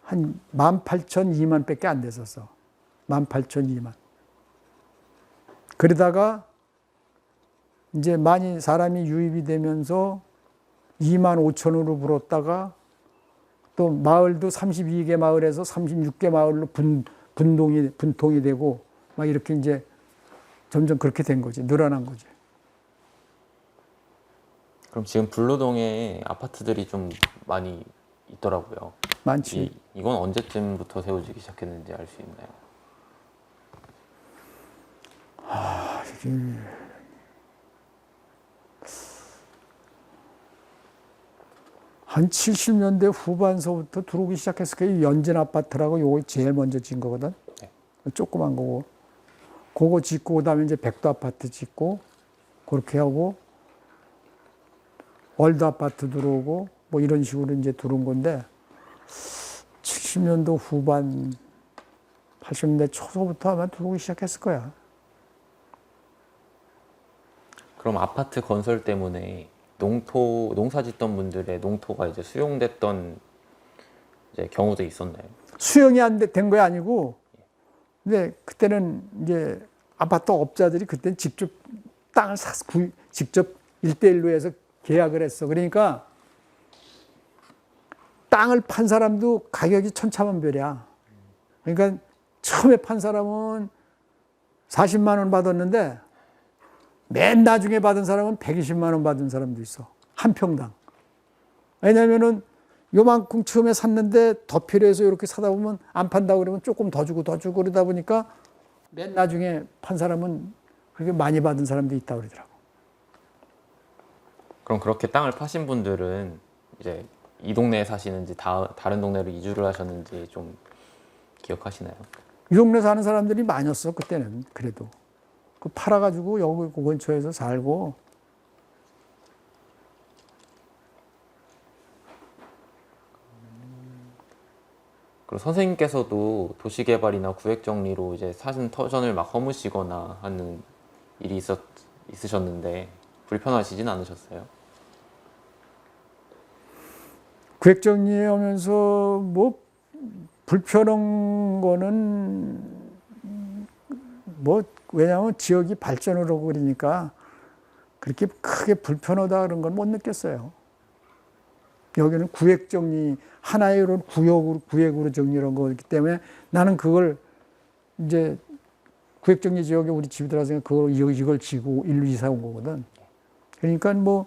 한 18,000, 2만 밖에 안 됐었어. 18,000, 2만. 그러다가 이제 많이 사람이 유입이 되면서 2만 5천으로 불었다가 또 마을도 32개 마을에서 36개 마을로 분통이 되고 막 이렇게 이제 점점 그렇게 된 거지. 늘어난 거지. 그럼 지금 불로동에 아파트들이 좀 많이 있더라고요. 많지. 이건 언제쯤부터 세워지기 시작했는지 알 수 있나요? 한 70년대 후반서부터 들어오기 시작했을 거예요. 연진 아파트라고 요거 제일 먼저 짓은 거거든. 네. 조그만 거고. 그거 짓고 그다음에 이제 백도 아파트 짓고 그렇게 하고 월드 아파트 들어오고 뭐 이런 식으로 이제 들어온 건데 70년도 후반 80년대 초서부터 아마 들어오기 시작했을 거야. 그럼 아파트 건설 때문에 농사 짓던 분들의 농토가 이제 수용됐던 이제 경우도 있었나요? 수용이 안 된 거야 아니고, 근데 그때는 이제 아파트 업자들이 그때 직접 땅을 직접 1대1로 해서 계약을 했어. 그러니까 땅을 판 사람도 가격이 천차만별이야. 그러니까 처음에 판 사람은 40만 원 받았는데 맨 나중에 받은 사람은 120만 원 받은 사람도 있어. 한 평당. 왜냐면은 요만큼 처음에 샀는데 더 필요해서 이렇게 사다 보면 안 판다고 그러면 조금 더 주고 그러다 보니까 맨 나중에 판 사람은 그렇게 많이 받은 사람도 있다고 그러더라고. 그럼 그렇게 땅을 파신 분들은 이제 이 동네에 사시는지 다른 동네로 이주를 하셨는지 좀 기억하시나요? 이 동네 사는 사람들이 많았어, 그때는. 그래도. 그 팔아가지고 여기 그 근처에서 살고. 그리고 선생님께서도 도시개발이나 구획정리로 이제 사진 터전을 막 허무시거나 하는 일이 있으셨는데 불편하시진 않으셨어요? 구획정리하면서 뭐 불편한 거는 뭐 왜냐하면 지역이 발전을 하고 그러니까 그렇게 크게 불편하다 그런 건 못 느꼈어요. 여기는 구획정리 하나의 이런 구획으로 정리한 거기 때문에 나는 그걸 이제 구획정리 지역에 우리 집이 들어가서 이걸 지고 일로 이사 온 거거든. 그러니까 뭐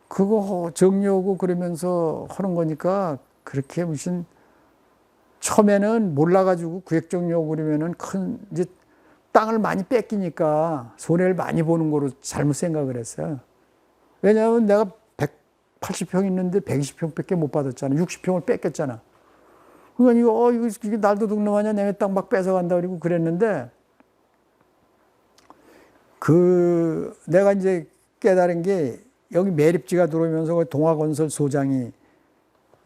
그거 정리하고 그러면서 하는 거니까 그렇게 무슨 처음에는 몰라가지고 구획정리하고 그러면은 큰 이제 땅을 많이 뺏기니까 손해를 많이 보는 거로 잘못 생각을 했어요. 왜냐하면 내가 180평 있는데 120평밖에 못 받았잖아. 60평을 뺏겼잖아. 그러니까 이게 날도 둑놈하냐 내가 땅 막 뺏어간다 그러고 그랬는데 내가 이제 깨달은 게 여기 매립지가 들어오면서 동화건설 소장이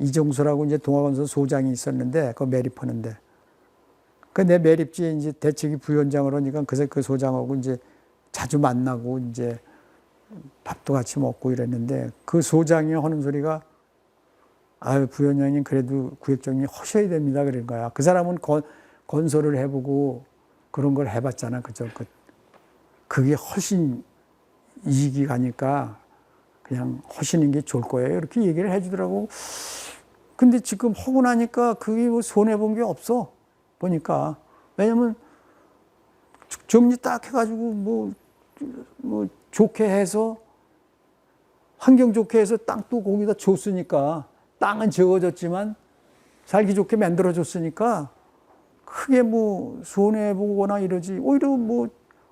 이정수라고 이제 동화건설 소장이 있었는데 그 매립하는데 내 매립지에 이제 대책위 부위원장을 하니까 그 소장하고 이제 자주 만나고 이제 밥도 같이 먹고 이랬는데 그 소장이 하는 소리가 아유 부위원장님 그래도 구획정리 하셔야 됩니다 그런 거야. 그 사람은 건설을 해보고 그런 걸 해봤잖아. 그죠? 그게 훨씬 이익이 가니까 그냥 하시는 게 좋을 거예요. 이렇게 얘기를 해주더라고. 근데 지금 하고 나니까 그게 뭐 손해본 게 없어. 보니까. 왜냐면 정리 딱 해가지고 뭐 좋게 해서 환경 좋게 해서 땅도 거기다 줬으니까 땅은 적어졌지만 살기 좋게 만들어줬으니까 크게 뭐 손해보거나 이러지. 오히려 뭐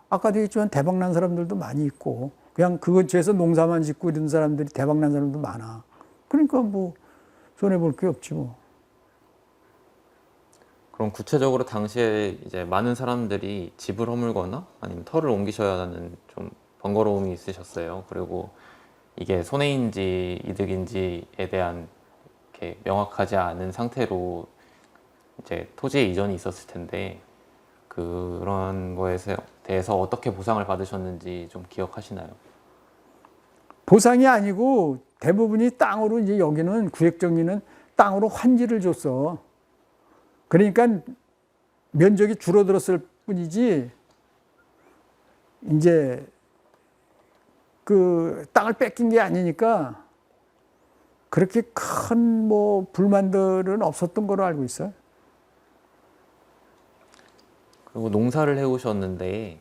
아까도 얘기했지만 대박난 사람들도 많이 있고 그냥 그 근처에서 농사만 짓고 이런 사람들이 대박난 사람도 많아. 그러니까 뭐 손해볼 게 없지 뭐. 그럼 구체적으로 당시에 이제 많은 사람들이 집을 허물거나 아니면 터를 옮기셔야 하는 좀 번거로움이 있으셨어요. 그리고 이게 손해인지 이득인지에 대한 이렇게 명확하지 않은 상태로 이제 토지의 이전이 있었을 텐데 그런 거에 대해서 어떻게 보상을 받으셨는지 좀 기억하시나요? 보상이 아니고 대부분이 땅으로 이제 여기는 구획 정리는 땅으로 환지를 줬어. 그러니까 면적이 줄어들었을 뿐이지 이제 그 땅을 뺏긴 게 아니니까 그렇게 큰 뭐 불만들은 없었던 걸로 알고 있어요. 그리고 농사를 해오셨는데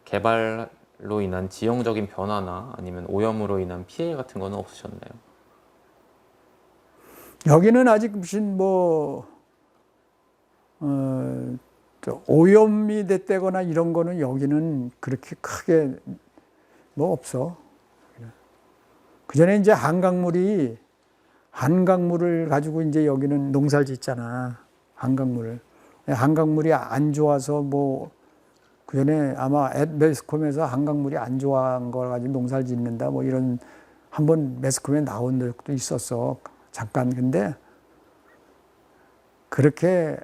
개발로 인한 지형적인 변화나 아니면 오염으로 인한 피해 같은 거는 없으셨나요? 여기는 아직 무슨 오염이 됐다거나 이런 거는 여기는 그렇게 크게 뭐 없어. 그 전에 이제 한강물을 가지고 이제 여기는 농사를 짓잖아. 한강물이 안 좋아서 뭐 그 전에 아마 매스컴에서 한강물이 안 좋아한 걸 가지고 농사를 짓는다 뭐 이런 한번 매스컴에 나온 적도 있었어. 잠깐. 근데 그렇게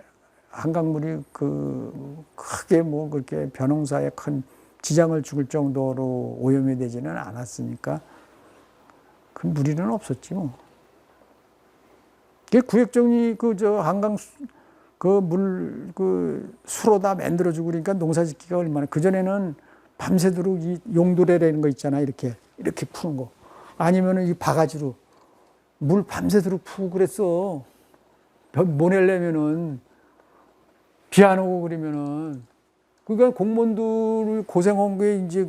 한강물이 크게 뭐 그렇게 벼농사에 큰 지장을 줄 정도로 오염이 되지는 않았으니까 큰 무리는 없었지 뭐. 구획정리 한강 수로 다 만들어주고 그러니까 농사 짓기가 얼마나. 그전에는 밤새도록 이 용도래라는 거 있잖아. 이렇게 푸는 거. 아니면은 이 바가지로 물 밤새도록 푸고 그랬어. 보내려면은 비 안 오고 그러면은. 그러니까 공무원들 고생한 게 이제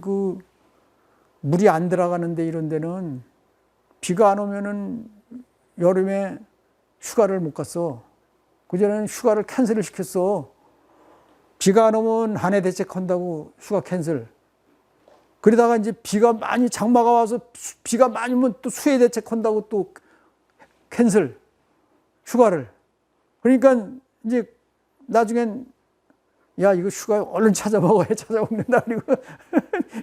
물이 안 들어가는데 이런 데는 비가 안 오면은 여름에 휴가를 못 갔어. 그전에는 휴가를 캔슬을 시켰어. 비가 안 오면 한 해 대책한다고 휴가 캔슬. 그러다가 이제 비가 많이 장마가 와서 비가 많이 오면 또 수해 대책한다고 또 캔슬. 휴가를. 그러니까 이제 나중엔 야 이거 휴가 얼른 찾아먹어야 찾아먹는다. 그리고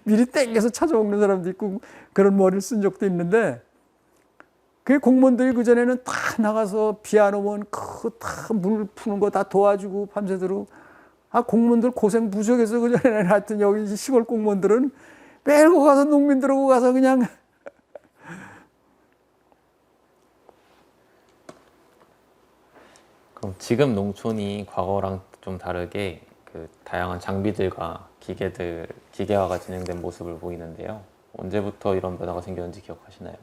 미리 땡겨서 찾아먹는 사람도 있고 그런 머리를 쓴 적도 있는데 그 공무원들이 그전에는 다 나가서 비 안 오면 다 물 푸는 거 다 도와주고 밤새도록. 공무원들 고생 무지하겠어. 그전에는 하여튼 여기 시골 공무원들은 빼고 가서 농민들하고 가서 그냥 그럼 지금 농촌이 과거랑 좀 다르게 다양한 장비들과 기계화가 진행된 모습을 보이는데요. 언제부터 이런 변화가 생겼는지 기억하시나요?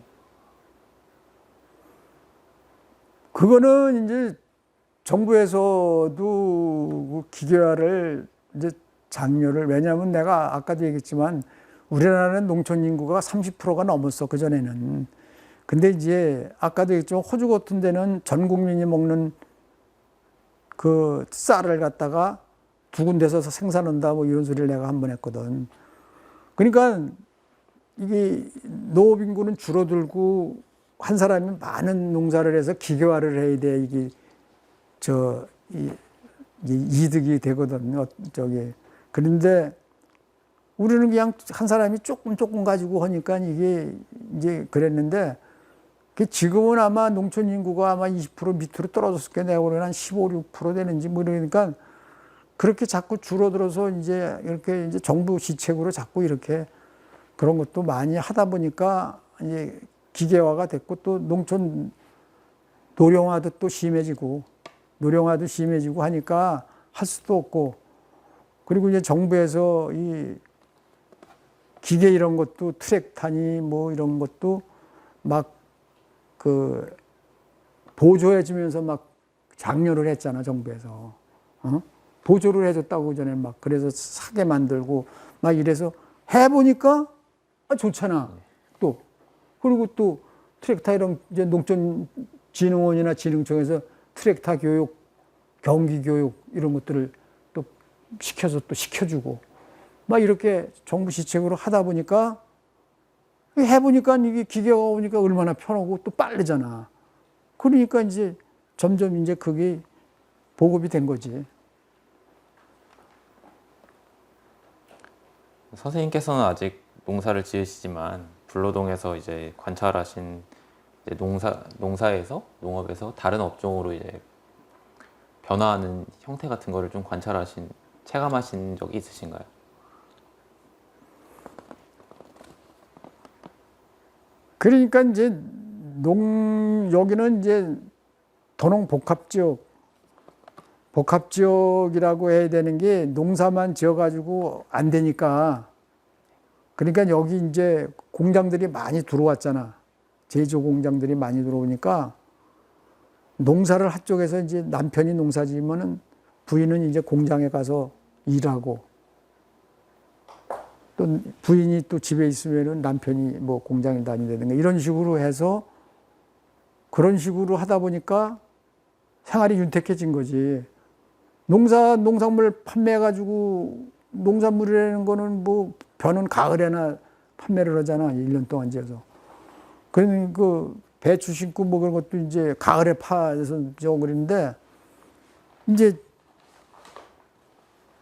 그거는 이제 정부에서도 기계화를 이제 장려를. 왜냐하면 내가 아까도 얘기했지만 우리나라는 농촌 인구가 30%가 넘었어. 그전에는. 근데 이제 아까도 얘기했지만 호주 같은 데는 전 국민이 먹는 그 쌀을 갖다가 두 군데서 생산한다 뭐 이런 소리를 내가 한 번 했거든. 그러니까 이게 농업 인구는 줄어들고 한 사람이 많은 농사를 해서 기계화를 해야 돼. 이게 이득이 되거든. 그런데 우리는 그냥 한 사람이 조금 가지고 하니까 이게 이제 그랬는데 지금은 아마 농촌 인구가 아마 20% 밑으로 떨어졌을 거야. 내가 보기에는 한 15, 6% 되는지 뭐 이러니까 그렇게 자꾸 줄어들어서 이제 이렇게 이제 정부 시책으로 자꾸 이렇게 그런 것도 많이 하다 보니까 이제 기계화가 됐고 또 농촌 노령화도 또 심해지고 하니까 할 수도 없고 그리고 이제 정부에서 이 기계 이런 것도 트랙타니 뭐 이런 것도 막 그 보조해 주면서 막 장려를 했잖아, 정부에서. 어? 보조를 해줬다고 전에 막 그래서 사게 만들고 막 이래서 해보니까 좋잖아. 또 그리고 또 트랙타 이런 이제 농촌진흥원이나 진흥청에서 트랙타 교육, 경기 교육 이런 것들을 또 시켜서 또 시켜주고 막 이렇게 정부 시책으로 하다 보니까 해보니까 이게 기계가 오니까 얼마나 편하고 또 빠르잖아. 그러니까 이제 점점 이제 그게 보급이 된 거지. 선생님께서는 아직 농사를 지으시지만 불로동에서 이제 관찰하신 이제 농사에서 농업에서 다른 업종으로 이제 변화하는 형태 같은 거를 좀 체감하신 적이 있으신가요? 그러니까 이제 여기는 이제 도농 복합지역이라고 해야 되는 게 농사만 지어가지고 안 되니까 그러니까 여기 이제 공장들이 많이 들어왔잖아. 제조 공장들이 많이 들어오니까 농사를 한쪽에서 이제 남편이 농사 지으면은 부인은 이제 공장에 가서 일하고 또 부인이 또 집에 있으면은 남편이 뭐 공장에 다니다든가 이런 식으로 해서 그런 식으로 하다 보니까 생활이 윤택해진 거지. 농산물 판매해가지고 농산물이라는 거는 뭐 벼는 가을에나 판매를 하잖아. 1년 동안 지어서. 그러니 그 배추 심고 뭐 그런 것도 이제 가을에 파서 그러는데 이제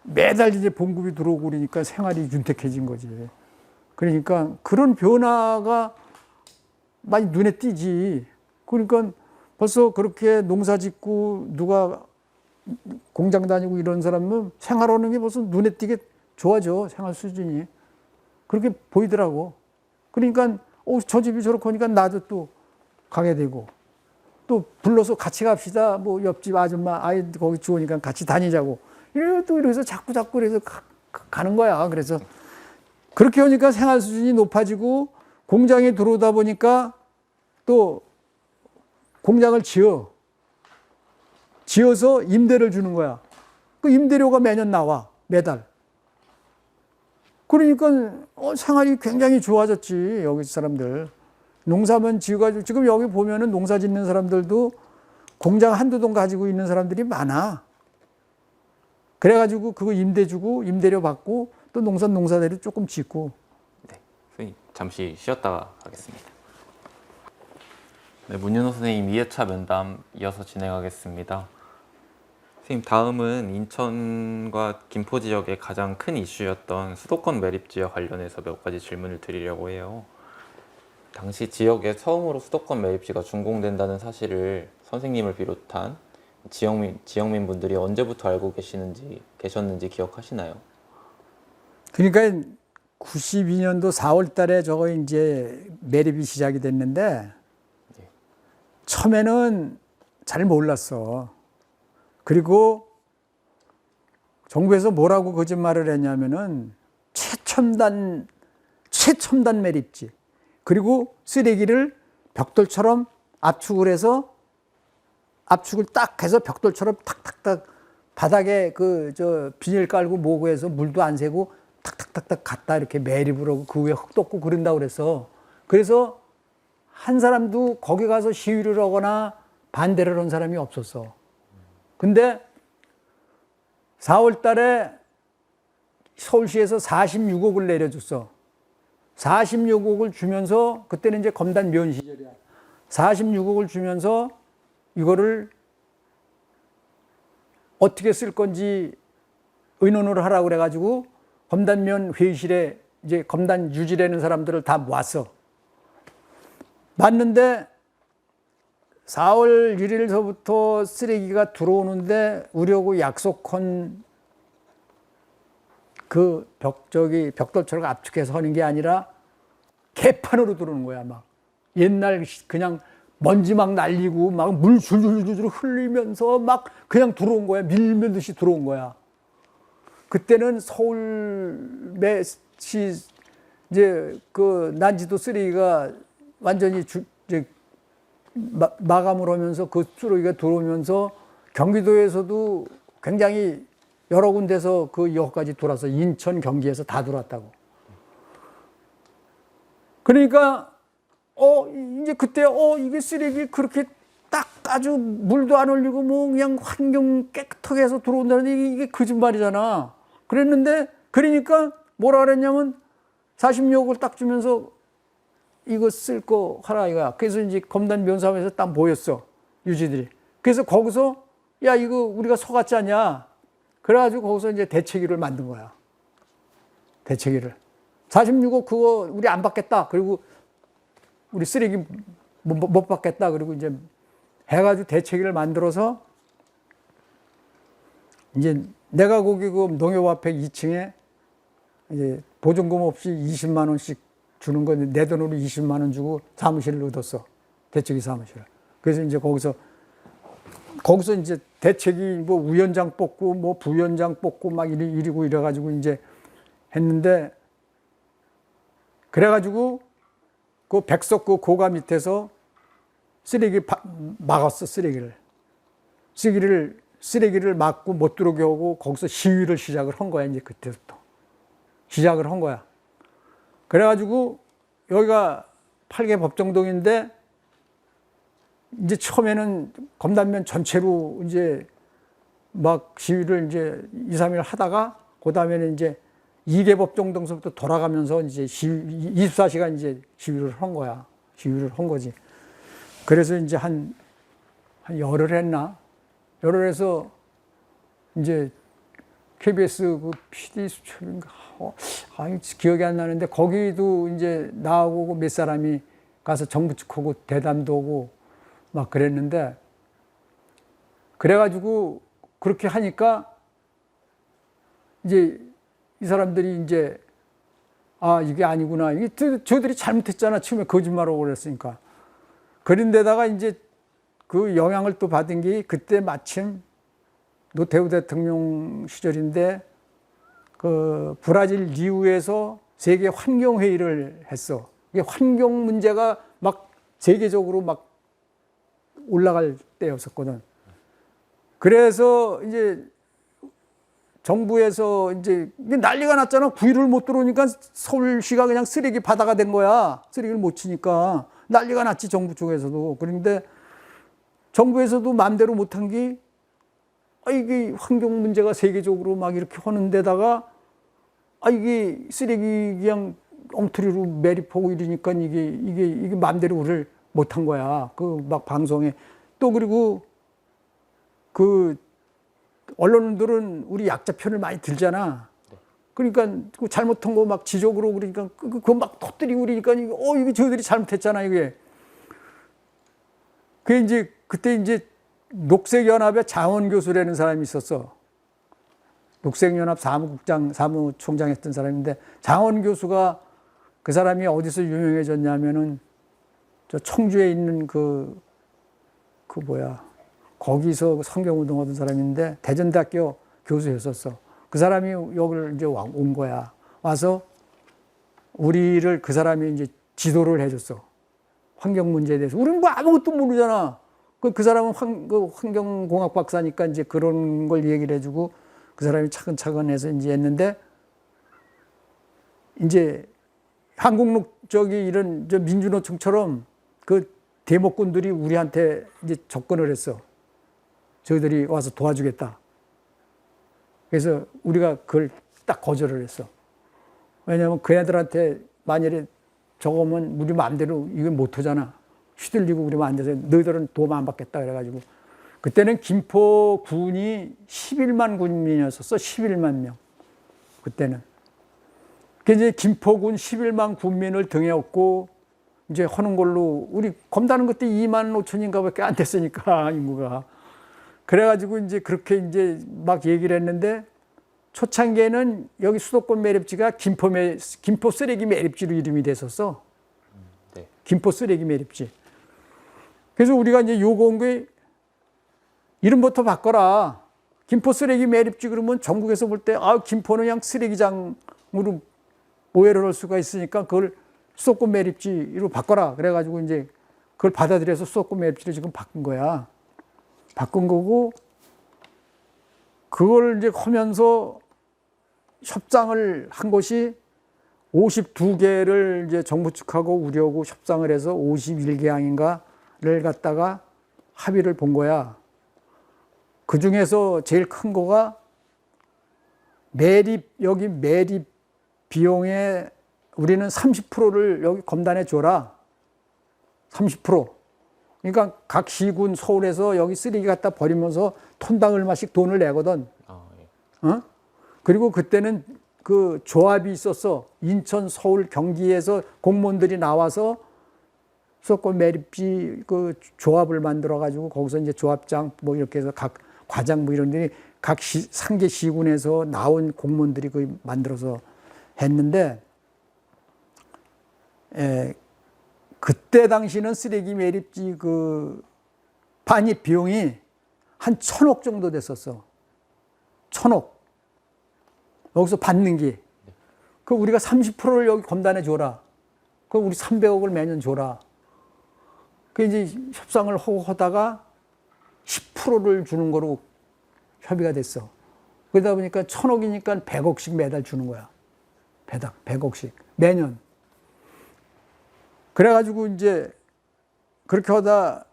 매달 이제 봉급이 들어오고 그러니까 생활이 윤택해진 거지. 그러니까 그런 변화가 많이 눈에 띄지. 그러니까 벌써 그렇게 농사 짓고 누가 공장 다니고 이런 사람은 생활하는 게 벌써 눈에 띄게 좋아져. 생활 수준이. 그렇게 보이더라고. 그러니까 저 집이 저렇게 하니까 나도 또 가게 되고 또 불러서 같이 갑시다. 뭐 옆집 아줌마 아이 거기 좋으니까 같이 다니자고. 이래서 자꾸 그래서 가는 거야. 그래서 그렇게 하니까 생활 수준이 높아지고 공장에 들어오다 보니까 또 공장을 지어서 임대를 주는 거야. 그 임대료가 매년 나와. 매달. 그러니까 생활이 굉장히 좋아졌지. 여기 사람들. 농사만 지어가지고 지금 여기 보면은 농사 짓는 사람들도 공장 한두 동 가지고 있는 사람들이 많아. 그래가지고 그거 임대 주고 임대료 받고 또 농사대로 조금 짓고. 네, 선생님 잠시 쉬었다가 가겠습니다. 네, 문윤호 선생님 2회차 면담 이어서 진행하겠습니다. 선생님 다음은 인천과 김포 지역의 가장 큰 이슈였던 수도권 매립 지역 관련해서 몇 가지 질문을 드리려고 해요. 당시 지역에 처음으로 수도권 매립지가 준공된다는 사실을 선생님을 비롯한 지역민 분들이 언제부터 알고 계셨는지 기억하시나요? 그러니까 92년도 4월 달에 저거 이제 매립이 시작이 됐는데 처음에는 잘 몰랐어. 그리고 정부에서 뭐라고 거짓말을 했냐면은 최첨단 매립지. 그리고 쓰레기를 벽돌처럼 압축을 해서 압축을 딱 해서 벽돌처럼 탁탁탁 바닥에 비닐 깔고 뭐고 해서 물도 안 새고 탁탁탁탁 갖다 이렇게 매립을 하고 그 위에 흙 덮고 그런다고 그래서. 그래서 한 사람도 거기 가서 시위를 하거나 반대를 한 사람이 없었어. 근데 4월 달에 서울시에서 46억을 내려줬어. 46억을 주면서 그때는 이제 검단 면 시절이야. 46억을 주면서 이거를 어떻게 쓸 건지 의논을 하라고 그래가지고 검단면 회의실에 이제 검단 유지라는 사람들을 다 모았어. 맞는데 4월 1일서부터 쓰레기가 들어오는데 우리하고 약속한 그 벽돌처럼 압축해서 하는 게 아니라 개판으로 들어오는 거야. 막 옛날 그냥 먼지 막 날리고 막 물 줄줄줄 흘리면서 막 그냥 들어온 거야. 밀면듯이 들어온 거야. 그때는 서울시 이제 그 난지도 쓰레기가 완전히 이제 마감을 하면서 그 쓰레기가 들어오면서 경기도에서도 굉장히 여러 군데서 그 여기까지 돌아서 인천, 경기에서 다 들어왔다고. 그러니까 이제 그때 이게 쓰레기 그렇게 딱 아주 물도 안 흘리고 뭐 그냥 환경 깨끗하게 해서 들어온다는데 이게 거짓말이잖아. 그랬는데 그러니까 뭐라 그랬냐면 40억을 딱 주면서 이거 쓸 거 하라 이거야. 그래서 이제 검단 면사무소에서 딱 모였어. 유지들이. 그래서 거기서 야 이거 우리가 속았지 않냐. 그래가지고 거기서 이제 대책위를 만든 거야. 대책위를. 46억 그거 우리 안 받겠다. 그리고 우리 쓰레기 못 받겠다. 그리고 이제 해가지고 대책위를 만들어서 이제 내가 거기 그 농협앞에 2층에 이제 보증금 없이 20만 원씩 주는 건데 내 돈으로 20만 원 주고 사무실을 얻었어. 대책위 사무실을. 그래서 이제 거기서 이제 대책위 뭐 위원장 뽑고 뭐 부위원장 뽑고 막 이러고 이래가지고 이제 했는데 그래가지고 그 백석 그 고가 밑에서 쓰레기 막았어. 쓰레기를 막고 못 들어오게 하고 거기서 시위를 시작을 한 거야. 이제 그때부터 시작을 한 거야. 그래가지고 여기가 8개 법정동인데 이제 처음에는 검단면 전체로 이제 막 시위를 이제 2, 3일 하다가 그 다음에는 이제 2개 법정동서부터 돌아가면서 이제 24시간 이제 시위를 한 거야. 시위를 한 거지. 그래서 이제 한 열흘 했나? 열흘 해서 이제 KBS 그 PD 수첩인가? 기억이 안 나는데 거기도 이제 나하고 몇 사람이 가서 정부 측하고 대담도 하고 막 그랬는데 그래가지고 그렇게 하니까 이제 이 사람들이 이제 이게 아니구나. 이게 저들이 잘못했잖아. 처음에 거짓말하고 그랬으니까. 그런데다가 이제 그 영향을 또 받은 게 그때 마침 노태우 대통령 시절인데 그 브라질 리우에서 세계 환경회의를 했어. 이게 환경 문제가 막 세계적으로 막 올라갈 때였었거든. 그래서 이제 정부에서 이제 난리가 났잖아. 구의를 못 들어오니까 서울시가 그냥 쓰레기 바다가 된 거야. 쓰레기를 못 치니까. 난리가 났지, 정부 쪽에서도. 그런데 정부에서도 마음대로 못한 게 이게 환경 문제가 세계적으로 막 이렇게 하는 데다가 이게 쓰레기 그냥 엉터리로 매립하고 이러니까 이게 마음대로 우리를 못한 거야. 그 막 방송에. 또 그리고 그 언론들은 우리 약자 편을 많이 들잖아. 그러니까 그 잘못한 거 막 지적으로 그러니까 그거 막 터뜨리고 그러니까 이게 저들이 잘못했잖아, 이게. 그게 이제 그때 이제 녹색연합의 장원 교수라는 사람이 있었어. 녹색연합 사무총장 했던 사람인데 장원 교수가 그 사람이 어디서 유명해졌냐면은 저 청주에 있는 거기서 성경운동 하던 사람인데 대전대학교 교수였었어. 그 사람이 여기를 이제 온 거야. 와서 우리를 그 사람이 이제 지도를 해줬어. 환경 문제에 대해서. 우리는 뭐 아무것도 모르잖아. 그 사람은 환경공학 박사니까 이제 그런 걸 얘기를 해주고 그 사람이 차근차근 해서 이제 했는데 이제 한국 이런 저 민주노총처럼 그 대목군들이 우리한테 이제 접근을 했어. 저희들이 와서 도와주겠다. 그래서 우리가 그걸 딱 거절을 했어. 왜냐하면 그 애들한테 만일에 저거면 우리 마음대로 이건 못하잖아. 휘둘리고 그러면 안 돼서 너희들은 도움 안 받겠다 그래가지고 그때는 김포군이 11만 군민이었었어. 11만 명. 그때는. 이제 김포군 11만 군민을 등에 업고 이제 하는 걸로 우리 검다는 그때 2만 5천인가 밖에 안 됐으니까 인구가. 그래가지고 이제 그렇게 이제 막 얘기를 했는데 초창기에는 여기 수도권 매립지가 김포 쓰레기 매립지로 이름이 됐었어. 네. 김포 쓰레기 매립지. 그래서 우리가 이제 요구한 게 이름부터 바꿔라. 김포 쓰레기 매립지 그러면 전국에서 볼 때 김포는 그냥 쓰레기장으로 오해를 할 수가 있으니까 그걸 수도권 매립지로 바꿔라. 그래가지고 이제 그걸 받아들여서 수도권 매립지로 지금 바꾼 거야. 바꾼 거고 그걸 이제 하면서 협상을 한 것이 52개를 이제 정부 측하고 우리하고 협상을 해서 51개 항인가를 갖다가 합의를 본 거야. 그 중에서 제일 큰 거가 여기 매립 비용에 우리는 30%를 여기 검단해 줘라. 30%. 그러니까 각 시군 서울에서 여기 쓰레기 갖다 버리면서 톤당 얼마씩 돈을 내거든. 어? 그리고 그때는 그 조합이 있었어. 인천, 서울, 경기에서 공무원들이 나와서 수도권 매립지 그 조합을 만들어 가지고 거기서 이제 조합장 뭐 이렇게 해서 각 과장 뭐 이런 데이 각 상계 시군에서 나온 공무원들이 그 만들어서 했는데 그때 당시는 쓰레기 매립지 그 반입 비용이 한 1,000억 정도 됐었어. 1,000억. 여기서 받는 게. 그 우리가 30%를 여기 검단해 줘라. 그 우리 300억을 매년 줘라. 그 이제 협상을 하다가 10%를 주는 거로 협의가 됐어. 그러다 보니까 1,000억이니까 100억씩 매달 주는 거야. 배당 100억씩 매년. 그래가지고 이제 그렇게 하다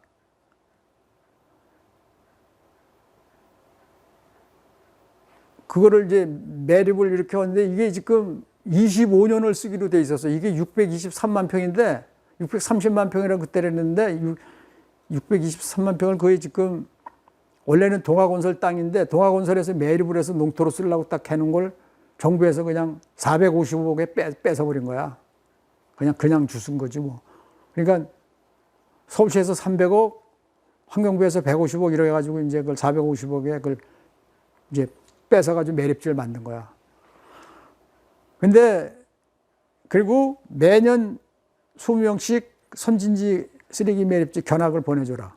그거를 이제 매립을 이렇게 하는데 이게 지금 25년을 쓰기로 돼 있었어. 이게 623만 평인데 630만 평이라고 그때 그랬는데 623만 평을 거의 지금 원래는 동아건설 땅인데 동아건설에서 매립을 해서 농토로 쓰려고 딱 해놓은 걸 정부에서 그냥 455억에 뺏어버린 거야. 그냥 주순 거지 뭐. 그러니까 서울시에서 300억, 환경부에서 150억 이래 가지고 이제 그걸 450억에 그걸 이제 뺏어가지고 매립지를 만든 거야. 근데 그리고 매년 20명씩 선진지 쓰레기 매립지 견학을 보내줘라.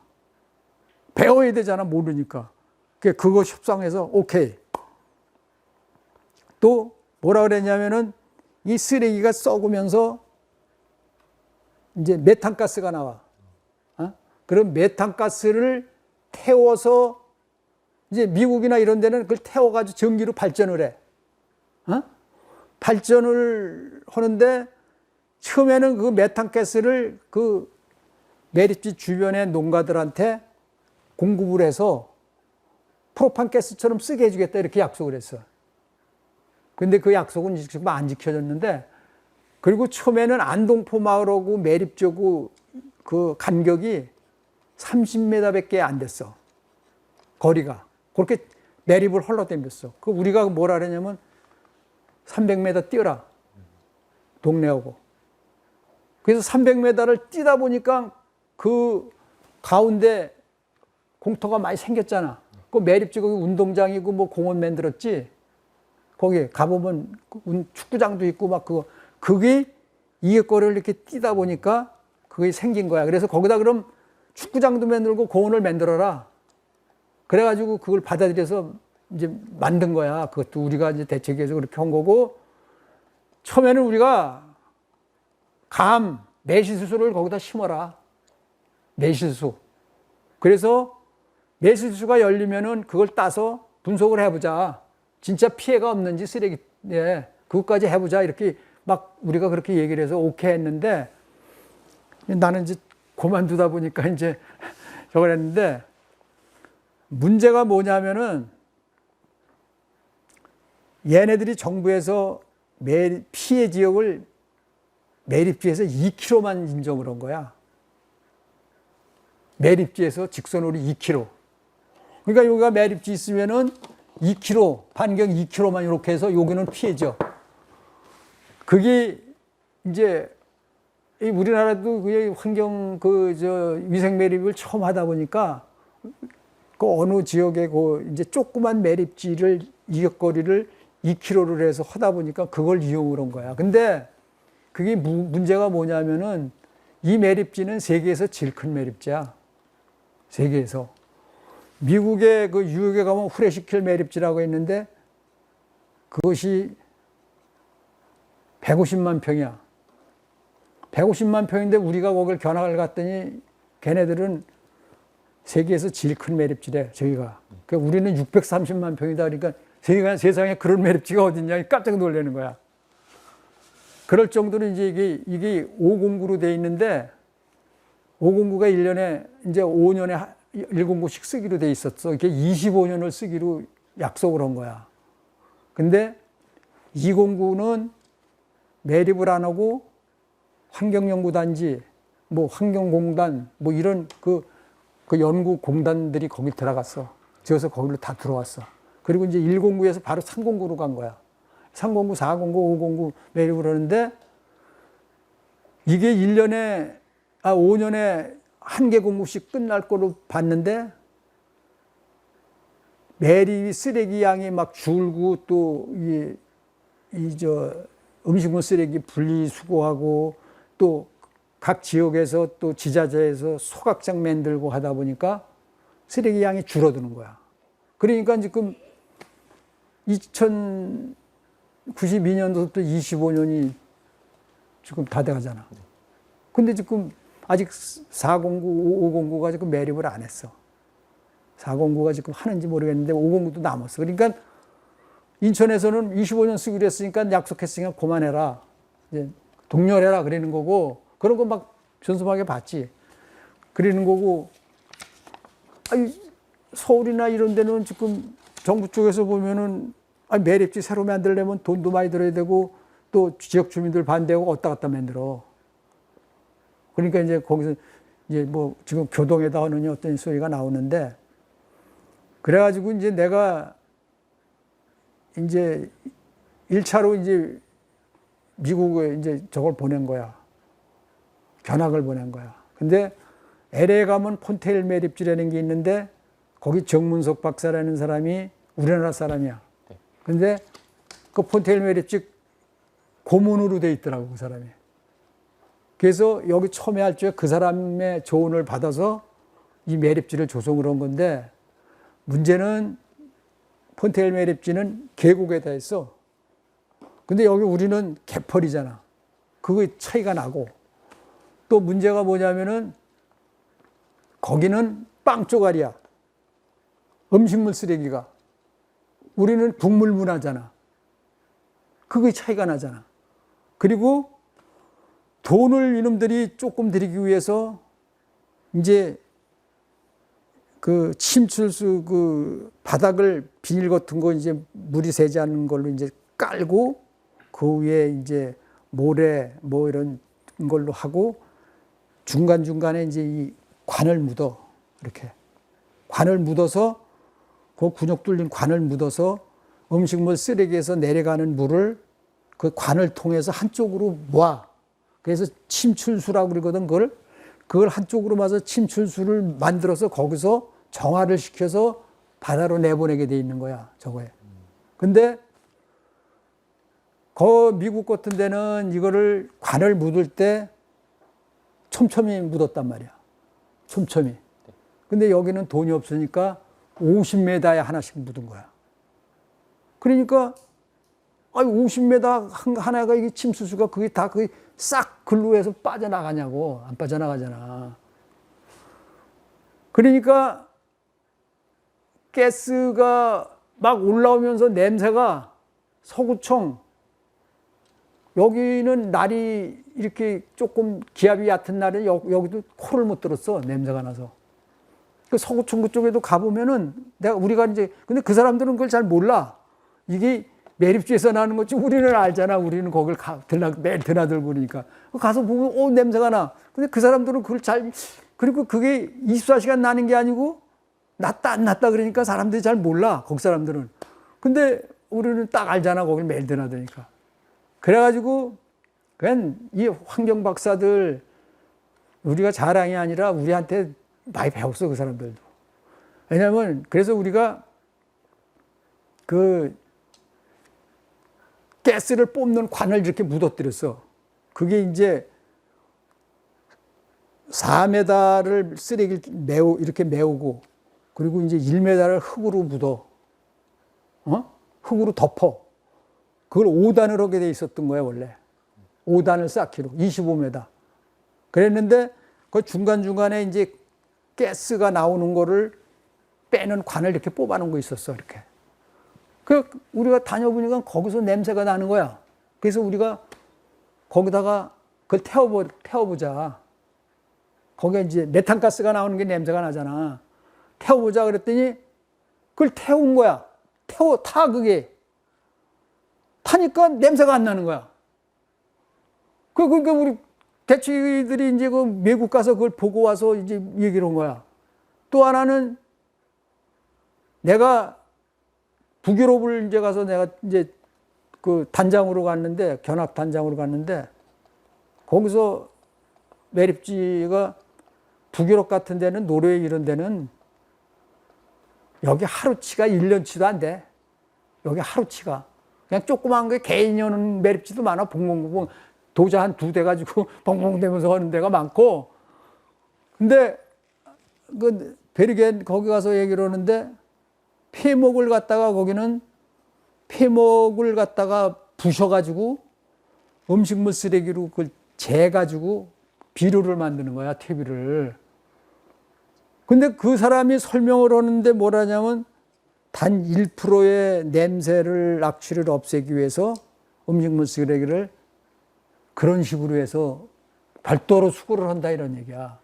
배워야 되잖아, 모르니까. 그거 협상해서 오케이. 또 뭐라 그랬냐면은 이 쓰레기가 썩으면서 이제 메탄가스가 나와. 그럼 메탄가스를 태워서 이제 미국이나 이런 데는 그걸 태워가지고 전기로 발전을 해. 발전을 하는데 처음에는 그 메탄가스를 그 매립지 주변의 농가들한테 공급을 해서 프로판가스처럼 쓰게 해주겠다 이렇게 약속을 했어. 근데 그 약속은 지금 안 지켜졌는데 그리고 처음에는 안동포 마을하고 매립지하고 그 간격이 30m밖에 안 됐어. 거리가. 그렇게 매립을 헐러댐겼어. 그 우리가 뭐라 그러냐면 300m 뛰어라. 동네하고. 그래서 300m를 뛰다 보니까 그 가운데 공터가 많이 생겼잖아. 그 매립지 거기 운동장이고 뭐 공원 만들었지. 거기 가보면 축구장도 있고 막 그게 이웃거리를 이렇게 뛰다 보니까 그게 생긴 거야. 그래서 거기다 그럼 축구장도 만들고 공원을 만들어라. 그래가지고 그걸 받아들여서 이제 만든 거야. 그것도 우리가 이제 대책에서 그렇게 한 거고, 처음에는 우리가 매실수를 거기다 심어라. 매실수. 그래서 매실수가 열리면은 그걸 따서 분석을 해보자. 진짜 피해가 없는지 쓰레기에 그것까지 해보자. 이렇게 막 우리가 그렇게 얘기를 해서 오케이 했는데, 나는 이제 그만두다 보니까 이제 저걸 했는데, 문제가 뭐냐면은 얘네들이 정부에서 피해 지역을 매립지에서 2km만 인정을 한 거야. 매립지에서 직선으로 2km. 그러니까 여기가 매립지 있으면은 2km, 반경 2km만 이렇게 해서 여기는 피해죠. 그게 이제 우리나라도 환경 위생 매립을 처음 하다 보니까 그 어느 지역에 이제 조그만 매립지를 이격거리를 2km를 해서 하다 보니까 그걸 이용을 한 거야. 근데 그게 문제가 뭐냐면은 이 매립지는 세계에서 제일 큰 매립지야. 세계에서. 미국의 그 뉴욕에 가면 후레시킬 매립지라고 있는데 그것이 150만 평이야. 150만 평인데 우리가 거길 견학을 갔더니 걔네들은 세계에서 제일 큰 매립지래, 저희가. 그러니까 우리는 630만 평이다. 그러니까 세상에 그런 매립지가 어딨냐. 깜짝 놀라는 거야. 그럴 정도로 이제 이게 509로 돼 있는데 509가 1년에 이제 5년에 109씩 쓰기로 돼 있었어. 이게 25년을 쓰기로 약속을 한 거야. 근데 209는 매립을 안 하고 환경연구단지, 뭐 환경공단, 뭐 이런 그 연구공단들이 거기 들어갔어. 그래서 거기로 다 들어왔어. 그리고 이제 109에서 바로 309로 간 거야. 309, 409, 509 매립을 하는데 이게 5년에 한 개 공급씩 끝날 거로 봤는데 매립 쓰레기 양이 막 줄고 또 음식물 쓰레기 분리수거하고 또 각 지역에서 또 지자체에서 소각장 만들고 하다 보니까 쓰레기 양이 줄어드는 거야. 그러니까 지금 2092년도부터 25년이 지금 다 돼가잖아. 근데 지금 아직 409, 509가 지금 매립을 안 했어. 409가 지금 하는지 모르겠는데 509도 남았어. 그러니까 인천에서는 25년 쓰기로 했으니까 약속했으니까 그만해라. 이제 동렬해라 그러는 거고, 그런 거 막 전수하게 봤지. 그러는 거고, 서울이나 이런 데는 지금 정부 쪽에서 보면은 매립지 새로 만들려면 돈도 많이 들어야 되고 또 지역 주민들 반대하고 왔다 갔다 만들어. 그러니까 이제 거기서 이제 뭐 지금 교동에다 하느니 어떤 소리가 나오는데, 그래가지고 이제 내가 이제 1차로 이제 미국에 이제 저걸 보낸 거야. 견학을 보낸 거야. 근데 LA 가면 폰테일 매립지라는 게 있는데 거기 정문석 박사라는 사람이 우리나라 사람이야. 근데 그 폰테일 매립지 고문으로 돼 있더라고, 그 사람이. 그래서 여기 처음에 할 적에 그 사람의 조언을 받아서 이 매립지를 조성을 한 건데, 문제는 폰테일 매립지는 계곡에다 있어. 근데 여기 우리는 개펄이잖아. 그거 차이가 나고, 또 문제가 뭐냐면은 거기는 빵 쪼가리야. 음식물 쓰레기가. 우리는 국물 문화잖아. 그게 차이가 나잖아. 그리고 돈을 이놈들이 조금 들이기 위해서 이제 그 침출수 그 바닥을 비닐 같은 거 이제 물이 새지 않는 걸로 이제 깔고 그 위에 이제 모래 뭐 이런 걸로 하고 중간중간에 이제 이 관을 묻어. 이렇게. 관을 묻어서 그 군역 뚫린 관을 묻어서 음식물 쓰레기에서 내려가는 물을 그 관을 통해서 한쪽으로 모아. 그래서 침출수라고 그러거든. 그걸 한쪽으로 마서 침출수를 만들어서 거기서 정화를 시켜서 바다로 내보내게 돼 있는 거야, 저거에. 근데 미국 같은 데는 이거를 관을 묻을 때 촘촘히 묻었단 말이야. 촘촘히. 근데 여기는 돈이 없으니까 50m에 하나씩 묻은 거야. 그러니까 50m 하나가 이게 침수수가 그게 다 그게 싹 글로 해서 빠져나가냐고. 안 빠져나가잖아. 그러니까 가스가 막 올라오면서 냄새가 서구청, 여기는 날이 이렇게 조금 기압이 얕은 날에 여기도 코를 못 들었어. 냄새가 나서. 그 서구청 그쪽에도 가보면은 우리가 이제, 근데 그 사람들은 그걸 잘 몰라. 이게 매립지에서 나는 거지 우리는 알잖아. 우리는 거길 매일 드나들고 그러니까. 가서 보면 냄새가 나. 근데 그 사람들은 그걸 그리고 그게 24시간 나는 게 아니고 났다 안 났다 그러니까 사람들이 잘 몰라. 거기 사람들은. 근데 우리는 딱 알잖아. 거길 매일 드나드니까. 그래가지고 그냥 이 환경 박사들 우리가 자랑이 아니라 우리한테 많이 배웠어, 그 사람들도. 왜냐면 그래서 우리가 그 가스를 뽑는 관을 이렇게 묻어뜨렸어. 그게 이제 4m를 쓰레기를 이렇게 메우고 그리고 이제 1m를 흙으로 묻어. 흙으로 덮어. 그걸 5단을 하게 돼 있었던 거야, 원래. 5단을 쌓기로. 25m. 그랬는데, 그 중간중간에 이제 가스가 나오는 거를 빼는 관을 이렇게 뽑아놓은 거 있었어, 이렇게. 그, 우리가 다녀보니까 거기서 냄새가 나는 거야. 그래서 우리가 거기다가 그걸 태워보자. 거기에 이제 메탄가스가 나오는 게 냄새가 나잖아. 태워보자 그랬더니 그걸 태운 거야. 타, 그게. 타니까 냄새가 안 나는 거야. 그러니까 우리 대치들이 이제 그 미국 가서 그걸 보고 와서 이제 얘기를 한 거야. 또 하나는 내가 북유럽을 이제 가서 내가 이제 그 단장으로 갔는데, 견학 단장으로 갔는데, 거기서 매립지가 북유럽 같은 데는, 노르웨이 이런 데는 여기 하루치가 1년치도 안 돼. 여기 하루치가. 그냥 조그만 게 개인이 오는 매립지도 많아. 봉봉봉. 도자 한 2대 가지고 봉봉대면서 하는 데가 많고. 근데 그 베르겐 거기 가서 얘기를 하는데 폐목을 갖다가 거기는 폐목을 갖다가 부셔가지고 음식물 쓰레기로 그걸 재가지고 비료를 만드는 거야, 퇴비를. 근데 그 사람이 설명을 하는데 뭐라냐면 단 1%의 냄새를, 악취를 없애기 위해서 음식물 쓰레기를 그런 식으로 해서 별도로 수거를 한다 이런 얘기야.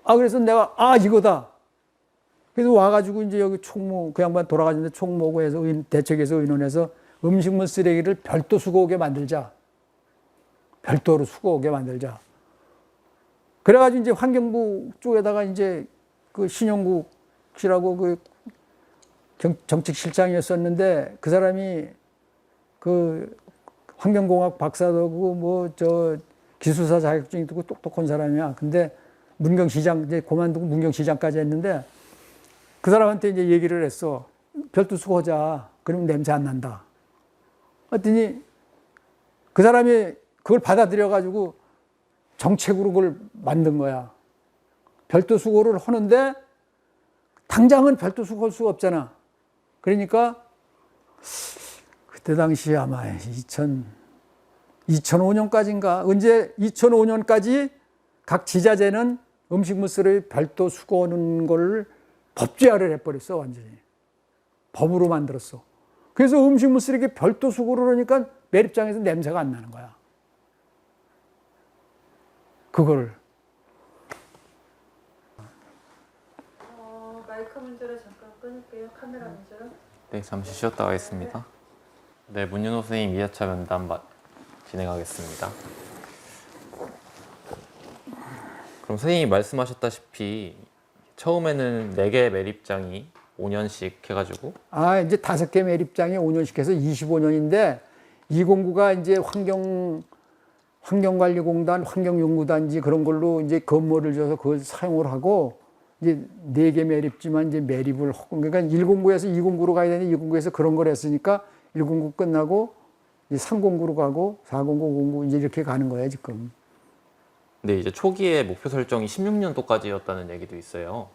그래서 내가 이거다. 그래서 와가지고 이제 여기 총무, 그 양반 돌아가셨는데 총무고 해서 대책에서 의논해서 음식물 쓰레기를 별도 수거하게 만들자. 별도로 수거하게 만들자. 그래가지고 이제 환경부 쪽에다가 이제 그 신영국 씨라고 그 정책실장이었었는데 그 사람이 그 환경공학 박사도 뭐 저 기술사 자격증이 있고 똑똑한 사람이야. 근데 문경시장 이제 그만두고 문경시장까지 했는데 그 사람한테 이제 얘기를 했어. 별도 수거하자. 그러면 냄새 안 난다. 그랬더니 그 사람이 그걸 받아들여가지고 정책으로 그걸 만든 거야. 별도 수거를 하는데 당장은 별도 수거할 수가 없잖아. 그러니까 그때 당시 아마 2005년까지인가 언제 2005년까지 각 지자체는 음식물 쓰레기 별도 수거하는 걸 법제화를 해버렸어. 완전히 법으로 만들었어. 그래서 음식물 쓰레기 별도 수거를 하니까 매립장에서 냄새가 안 나는 거야. 그걸 마이크 문제를 잠깐 끊을게요. 카메라 문제로. 네, 잠시 쉬었다 가겠습니다. 네, 문윤호 선생님 2회차 면담 진행하겠습니다. 그럼 선생님이 말씀하셨다시피 처음에는 4개 매립장이 5년씩 해가지고 이제 5개 매립장이 5년씩 해서 25년인데 209가 이제 환경관리공단, 환경연구단지 그런 걸로 이제 건물을 줘서 그걸 사용을 하고 이제 4개 매립지만 이제 매립을 하고 그러니까 109에서 209로 가야 되는데 209에서 그런 걸 했으니까 109 끝나고 이제 309로 가고 409, 509 이제 이렇게 가는 거예요, 지금. 근데 이제 초기에 목표 설정이 16년도까지였다는 얘기도 있어요.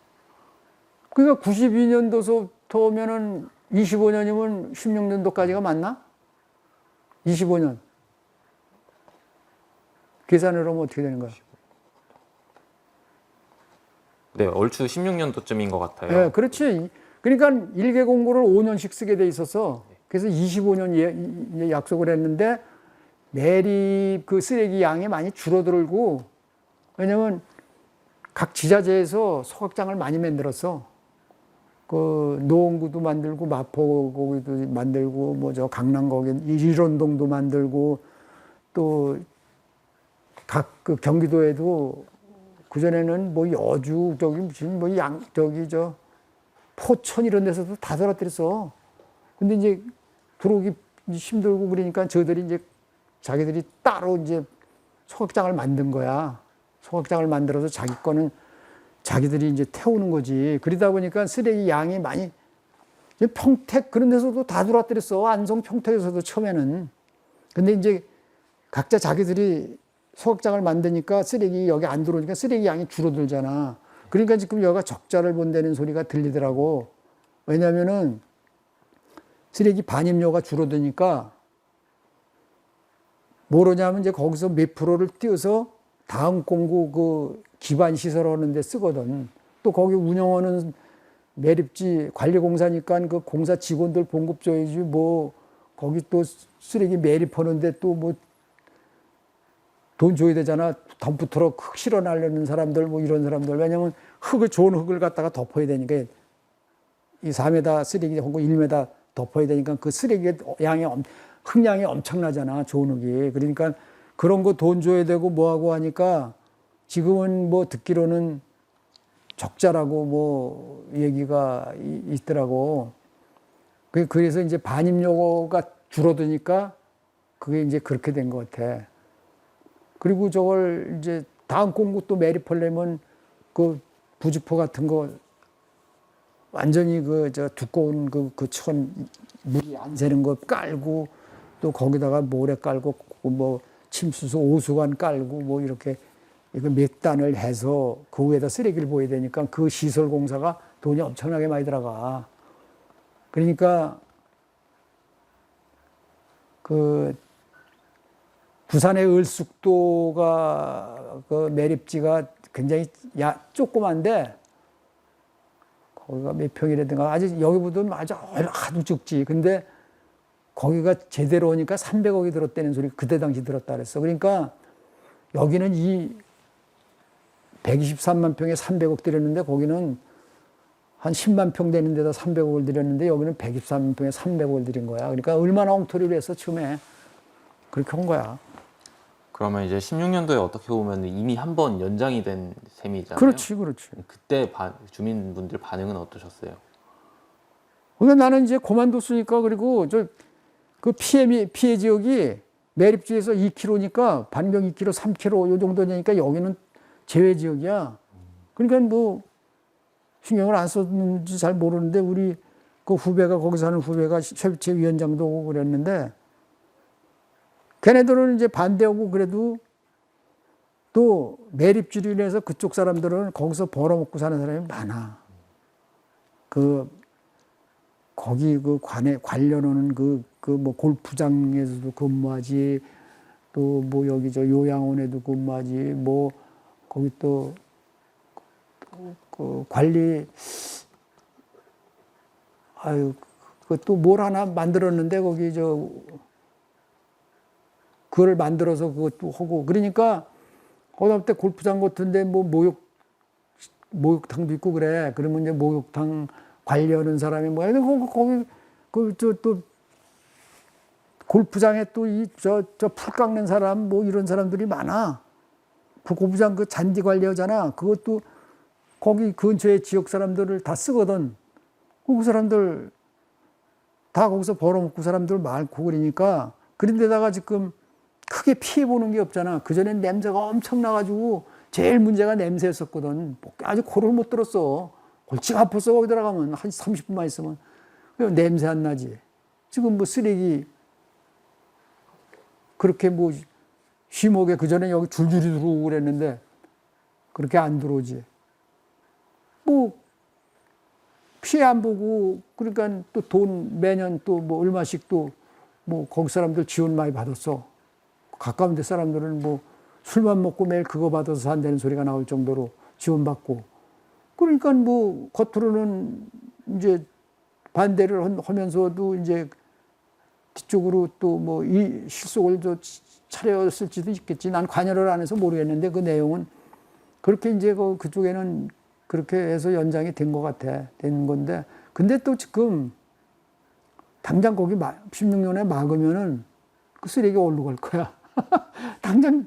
그러니까 92년도서부터면은 25년이면 16년도까지가 맞나? 25년. 계산을 하면 어떻게 되는 거야? 네, 얼추 16년도쯤인 것 같아요. 네, 그렇지. 그러니까 1개 공고를 5년씩 쓰게 돼 있어서 그래서 25년 약속을 했는데 매립 그 쓰레기 양이 많이 줄어들고 왜냐면 각 지자체에서 소각장을 많이 만들었어. 그 노원구도 만들고 마포 거기도 만들고 뭐 저 강남 거기 일원동도 만들고 또 각 그 경기도에도 그 전에는 뭐 여주 저기 무슨 뭐 저기 저 포천 이런 데서도 다 들어뜨렸어. 근데 이제 들어오기 힘들고 그러니까 저들이 이제 자기들이 따로 이제 소각장을 만든 거야. 소각장을 만들어서 자기 거는 자기들이 이제 태우는 거지. 그러다 보니까 쓰레기 양이 많이 평택 그런 데서도 다 들어뜨렸어. 안성 평택에서도 처음에는. 근데 이제 각자 자기들이 소각장을 만드니까 쓰레기 여기 안 들어오니까 쓰레기 양이 줄어들잖아. 그러니까 지금 여기가 적자를 본다는 소리가 들리더라고. 왜냐면은 쓰레기 반입료가 줄어드니까 뭐로냐면 이제 거기서 몇 프로를 띄어서 다음 공구 그 기반 시설 하는 데 쓰거든. 또 거기 운영하는 매립지 관리공사니까 그 공사 직원들 봉급 줘야지 뭐 거기 또 쓰레기 매립하는데 또 뭐 돈 줘야 되잖아. 덤프트럭 흙 실어 나르는 사람들 뭐 이런 사람들. 왜냐면 흙을 좋은 흙을 갖다가 덮어야 되니까 이 4m 쓰레기 혹은 1m 덮어야 되니까 그 쓰레기의 양이 흙량이 엄청나잖아. 좋은 흙이. 그러니까 그런 거 돈 줘야 되고 뭐하고 하니까 지금은 뭐 듣기로는 적자라고 뭐 얘기가 있더라고. 그래서 이제 반입료가 줄어드니까 그게 이제 그렇게 된 것 같아. 그리고 저걸 이제 다음 공구 또 매립하려면 그 부주포 같은 거 완전히 그 저 두꺼운 그 천 물이 안 새는 거 깔고 또 거기다가 모래 깔고 뭐 침수수 오수관 깔고 뭐 이렇게 이거 몇 단을 해서 그 위에다 쓰레기를 보여야 되니까 그 시설 공사가 돈이 엄청나게 많이 들어가. 그러니까 그 부산의 을숙도가 그 매립지가 굉장히 조그만데 거기가 몇 평이라든가 아직 여기보다는 아주 하도 적지. 근데 거기가 제대로 오니까 300억이 들었다는 소리 그때 당시 들었다 그랬어. 그러니까 여기는 이 123만 평에 300억 들였는데 거기는 한 10만 평 되는 데다 300억을 들였는데 여기는 123만 평에 300억을 들인 거야. 그러니까 얼마나 엉터리를 했어 처음에. 그렇게 한 거야. 그러면 이제 16년도에 어떻게 보면 이미 한 번 연장이 된 셈이잖아요. 그렇지, 그렇지. 그때 주민분들 반응은 어떠셨어요? 그러니까 나는 이제 그만뒀으니까 그리고 그 피해 지역이 매립지에서 2km니까 반경 2km, 3km 요 정도 되니까 여기는 제외 지역이야. 그러니까 뭐 신경을 안 썼는지 잘 모르는데 우리 그 후배가 거기 사는 후배가 세비체 위원장도 오고 그랬는데 걔네들은 이제 반대하고 그래도 또 매립지로 인해서 그쪽 사람들은 거기서 벌어먹고 사는 사람이 많아. 거기 그 관련하는 그 뭐 골프장에서도 근무하지, 또 뭐 여기 저 요양원에도 근무하지, 뭐 거기 또 그 관리, 그또 뭘 하나 만들었는데 거기 그걸 만들어서 그것도 하고 그러니까 거기 때 골프장 같은데 뭐 목욕탕도 있고 그래. 그러면 이제 목욕탕 관리하는 사람이 뭐야? 거기 또 골프장에 또 저 풀 깎는 사람 뭐 이런 사람들이 많아. 그 골프장 그 잔디 관리하잖아. 그것도 거기 근처에 지역 사람들을 다 쓰거든. 그 사람들 다 거기서 벌어먹고 사람들 많고 그러니까 그런데다가 지금 크게 피해 보는 게 없잖아. 그전엔 냄새가 엄청 나가지고 제일 문제가 냄새였었거든. 아주 코를 못 들었어. 골치가 아팠어. 거기 들어가면 한 30분만 있으면 냄새 안 나지. 지금 뭐 쓰레기 그렇게 뭐 쉬목에 그전에 여기 줄줄이 들어오고 그랬는데 그렇게 안 들어오지. 뭐 피해 안 보고 그러니까 또 돈 매년 또 뭐 얼마씩 또 뭐 거기 사람들 지원 많이 받았어. 가까운 데 사람들은 뭐 술만 먹고 매일 그거 받아서 산다는 소리가 나올 정도로 지원받고. 그러니까 뭐 겉으로는 이제 반대를 하면서도 이제 뒤쪽으로 또 뭐 이 실속을 차렸을지도 있겠지. 난 관여를 안 해서 모르겠는데 그 내용은 그렇게 이제 그쪽에는 그렇게 해서 연장이 된 것 같아. 된 건데. 근데 또 지금 당장 거기 16년에 막으면은 그 쓰레기 어디로 갈 거야? 당장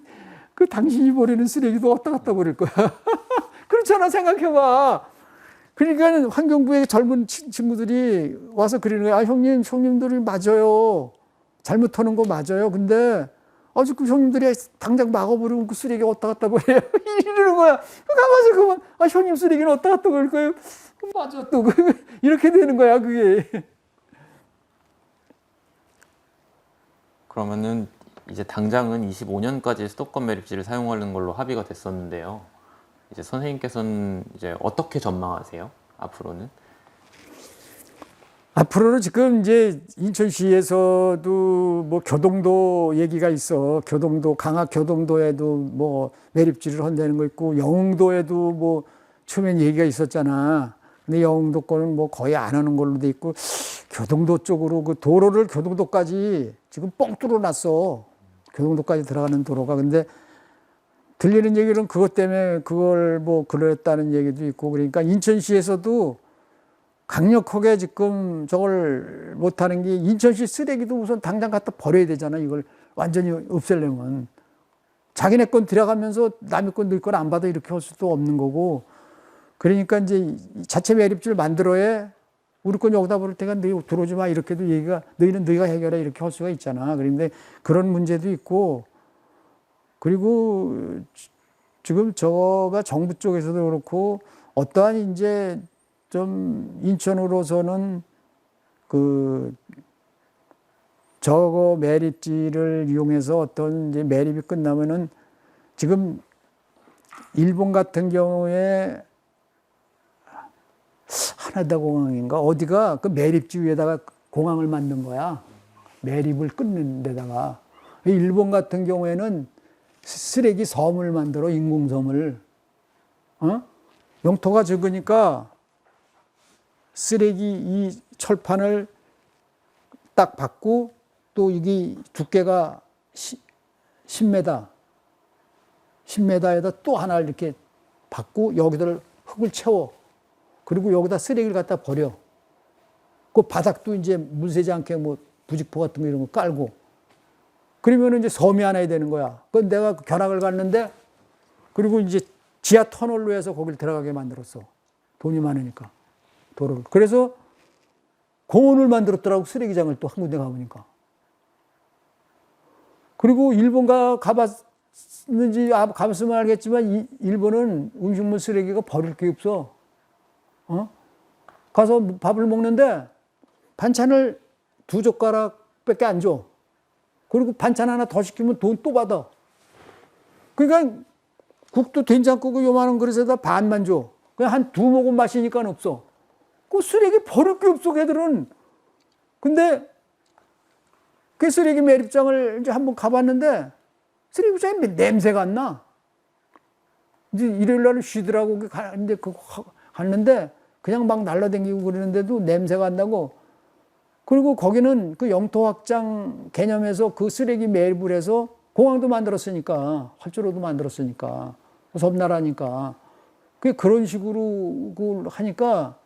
그 당신이 버리는 쓰레기도 왔다 갔다 버릴 거야. 그렇잖아. 생각해봐. 그러니까 환경부의 젊은 친구들이 와서 그러는 거야. 형님들이 맞아요. 잘못하는 거 맞아요. 근데 아주 그 형님들이 당장 막아버리면 그 쓰레기 왔다 갔다 버려요. 이러는 거야. 가만히 그러면 형님 쓰레기는 왔다 갔다 버릴 거예요. 맞아 또 이렇게 되는 거야 그게. 그러면은 이제 당장은 25년까지 수도권 매립지를 사용하는 걸로 합의가 됐었는데요. 이제 선생님께서는 이제 어떻게 전망하세요? 앞으로는? 앞으로는 지금 이제 인천시에서도 뭐 교동도 얘기가 있어. 교동도, 강학 교동도에도 뭐 매립지를 한다는 거 있고, 영흥도에도 뭐 처음엔 얘기가 있었잖아. 근데 영흥도 거는 뭐 거의 안 하는 걸로 돼 있고, 교동도 쪽으로 그 도로를 교동도까지 지금 뻥 뚫어놨어. 교동도까지 들어가는 도로가. 근데 들리는 얘기는 그것 때문에 그걸 뭐 그랬다는 얘기도 있고, 그러니까 인천시에서도 강력하게 지금 저걸 못하는 게, 인천시 쓰레기도 우선 당장 갖다 버려야 되잖아. 이걸 완전히 없애려면. 자기네 건 들어가면서 남의 건 너희 건 안 받아 이렇게 할 수도 없는 거고. 그러니까 이제 자체 매립지를 만들어야 우리 건 여기다 버릴 테니까 너희 들어오지 마 이렇게도 얘기가, 너희는 너희가 해결해 이렇게 할 수가 있잖아. 그런데 그런 문제도 있고, 그리고 지금 저가 정부 쪽에서도 그렇고 어떠한 이제 좀 인천으로서는 그 저거 매립지를 이용해서 어떤 이제 매립이 끝나면은, 지금 일본 같은 경우에 하나다 공항인가 어디가 그 매립지 위에다가 공항을 만든 거야. 매립을 끊는 데다가. 일본 같은 경우에는 쓰레기 섬을 만들어, 인공섬을. 영토가 적으니까 쓰레기 이 철판을 딱 받고, 또 이게 두께가 10m, 10m에다 또 하나 이렇게 받고 여기들 흙을 채워. 그리고 여기다 쓰레기를 갖다 버려. 그 바닥도 이제 물 새지 않게 뭐 부직포 같은 거 이런 거 깔고. 그러면 이제 섬이 하나 되는 거야. 그건 내가 견학을 갔는데, 그리고 이제 지하 터널로 해서 거길 들어가게 만들었어. 돈이 많으니까. 도로를. 그래서 공원을 만들었더라고, 쓰레기장을 또 한 군데 가보니까. 그리고 일본 가봤는지, 가봤으면 알겠지만, 일본은 음식물 쓰레기가 버릴 게 없어. 가서 밥을 먹는데 반찬을 2젓가락밖에 안 줘. 그리고 반찬 하나 더 시키면 돈 또 받아. 그러니까 국도 된장국을 요만한 그릇에다 반만 줘. 그냥 한 2모금 마시니까 없어. 그 쓰레기 버릴 게 없어, 걔들은. 근데 그 쓰레기 매립장을 이제 한번 가봤는데, 쓰레기장에 냄새가 안 나. 이제 일요일 날은 쉬더라고. 근데 갔는데 그냥 막 날라다니고 그러는데도 냄새가 안 나고. 그리고 거기는 그 영토 확장 개념에서 그 쓰레기 매립을 해서 공항도 만들었으니까, 활주로도 만들었으니까, 섬나라니까. 그런 식으로 그걸 하니까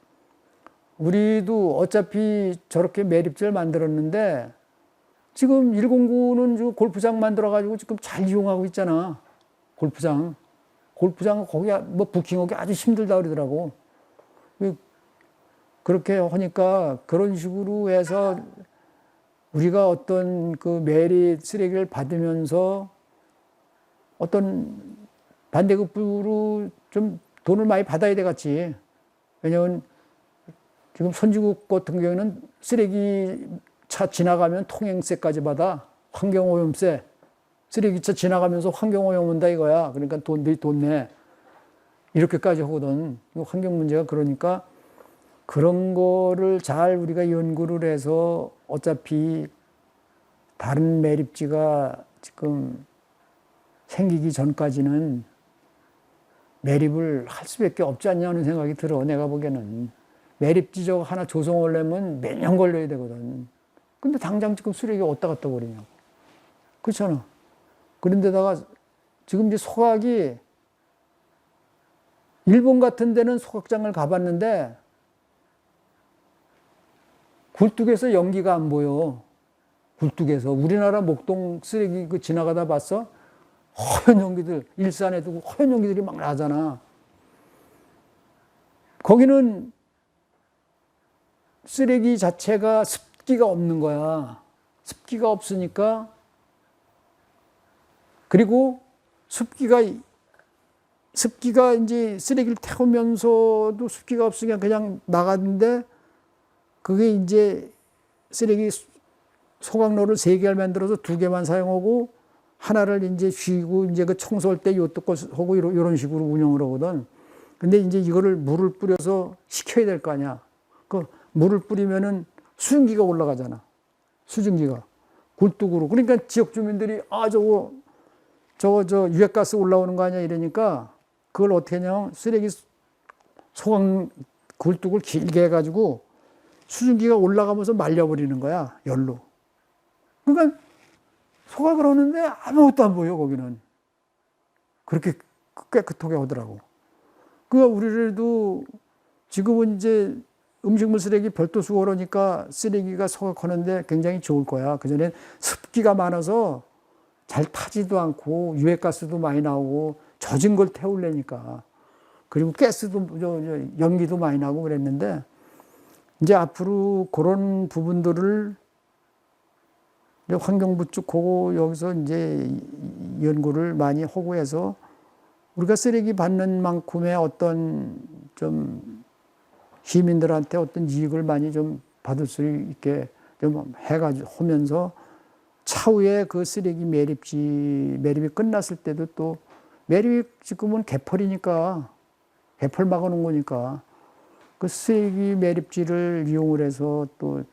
우리도 어차피 저렇게 매립지를 만들었는데, 지금 109는 골프장 만들어가지고 지금 잘 이용하고 있잖아. 골프장 거기 뭐 부킹하기 아주 힘들다 그러더라고. 그렇게 하니까 그런 식으로 해서 우리가 어떤 그 매립 쓰레기를 받으면서 어떤 반대급부로 좀 돈을 많이 받아야 되겠지. 왜냐면 지금 선진국 같은 경우에는 쓰레기 차 지나가면 통행세까지 받아. 환경오염세. 쓰레기차 지나가면서 환경오염 온다 이거야. 그러니까 돈 내. 이렇게까지 하거든. 환경 문제가. 그러니까 그런 거를 잘 우리가 연구를 해서 어차피 다른 매립지가 지금 생기기 전까지는 매립을 할 수밖에 없지 않냐는 생각이 들어. 내가 보기에는. 매립지 저거 하나 조성하려면 몇 년 걸려야 되거든. 근데 당장 지금 쓰레기가 어디다 갖다 버리냐고. 그렇잖아. 그런데다가 지금 이제 소각이, 일본 같은 데는 소각장을 가봤는데 굴뚝에서 연기가 안 보여. 굴뚝에서. 우리나라 목동 쓰레기 그 지나가다 봤어? 허연 연기들, 일산에도 허연 연기들이 막 나잖아. 거기는 쓰레기 자체가 습기가 없는 거야. 습기가 없으니까. 그리고 습기가 이제 쓰레기를 태우면서도 습기가 없으니까 그냥 나갔는데, 그게 이제 쓰레기 소각로를 3개를 만들어서 2개만 사용하고 하나를 이제 쉬고 이제 그 청소할 때 요것도 하고 이런 식으로 운영을 하거든. 근데 이제 이거를 물을 뿌려서 식혀야 될 거 아니야. 그 물을 뿌리면은 수증기가 올라가잖아. 수증기가 굴뚝으로. 그러니까 지역 주민들이 저거 유해가스 올라오는 거 아니야 이러니까 그걸 어떻게 하냐면 쓰레기 소강 굴뚝을 길게 해가지고 수증기가 올라가면서 말려버리는 거야, 열로. 그러니까 소각을 하는데 아무것도 안 보여, 거기는. 그렇게 깨끗하게 하더라고. 그러니까 우리들도 지금은 이제 음식물 쓰레기 별도 수거하니까 쓰레기가 소각하는데 굉장히 좋을 거야. 그전엔 습기가 많아서 잘 타지도 않고 유해가스도 많이 나오고 젖은 걸 태우려니까. 그리고 가스도 연기도 많이 나고 그랬는데 이제 앞으로 그런 부분들을 환경부 쪽하고 여기서 이제 연구를 많이 하고 해서 우리가 쓰레기 받는 만큼의 어떤 좀 시민들한테 어떤 이익을 많이 좀 받을 수 있게 좀 해가지고 하면서 차후에 그 쓰레기 매립이 끝났을 때도 또 매립이 지금은 개펄이니까 개펄 막아놓은 거니까 그 쓰레기 매립지를 이용을 해서 또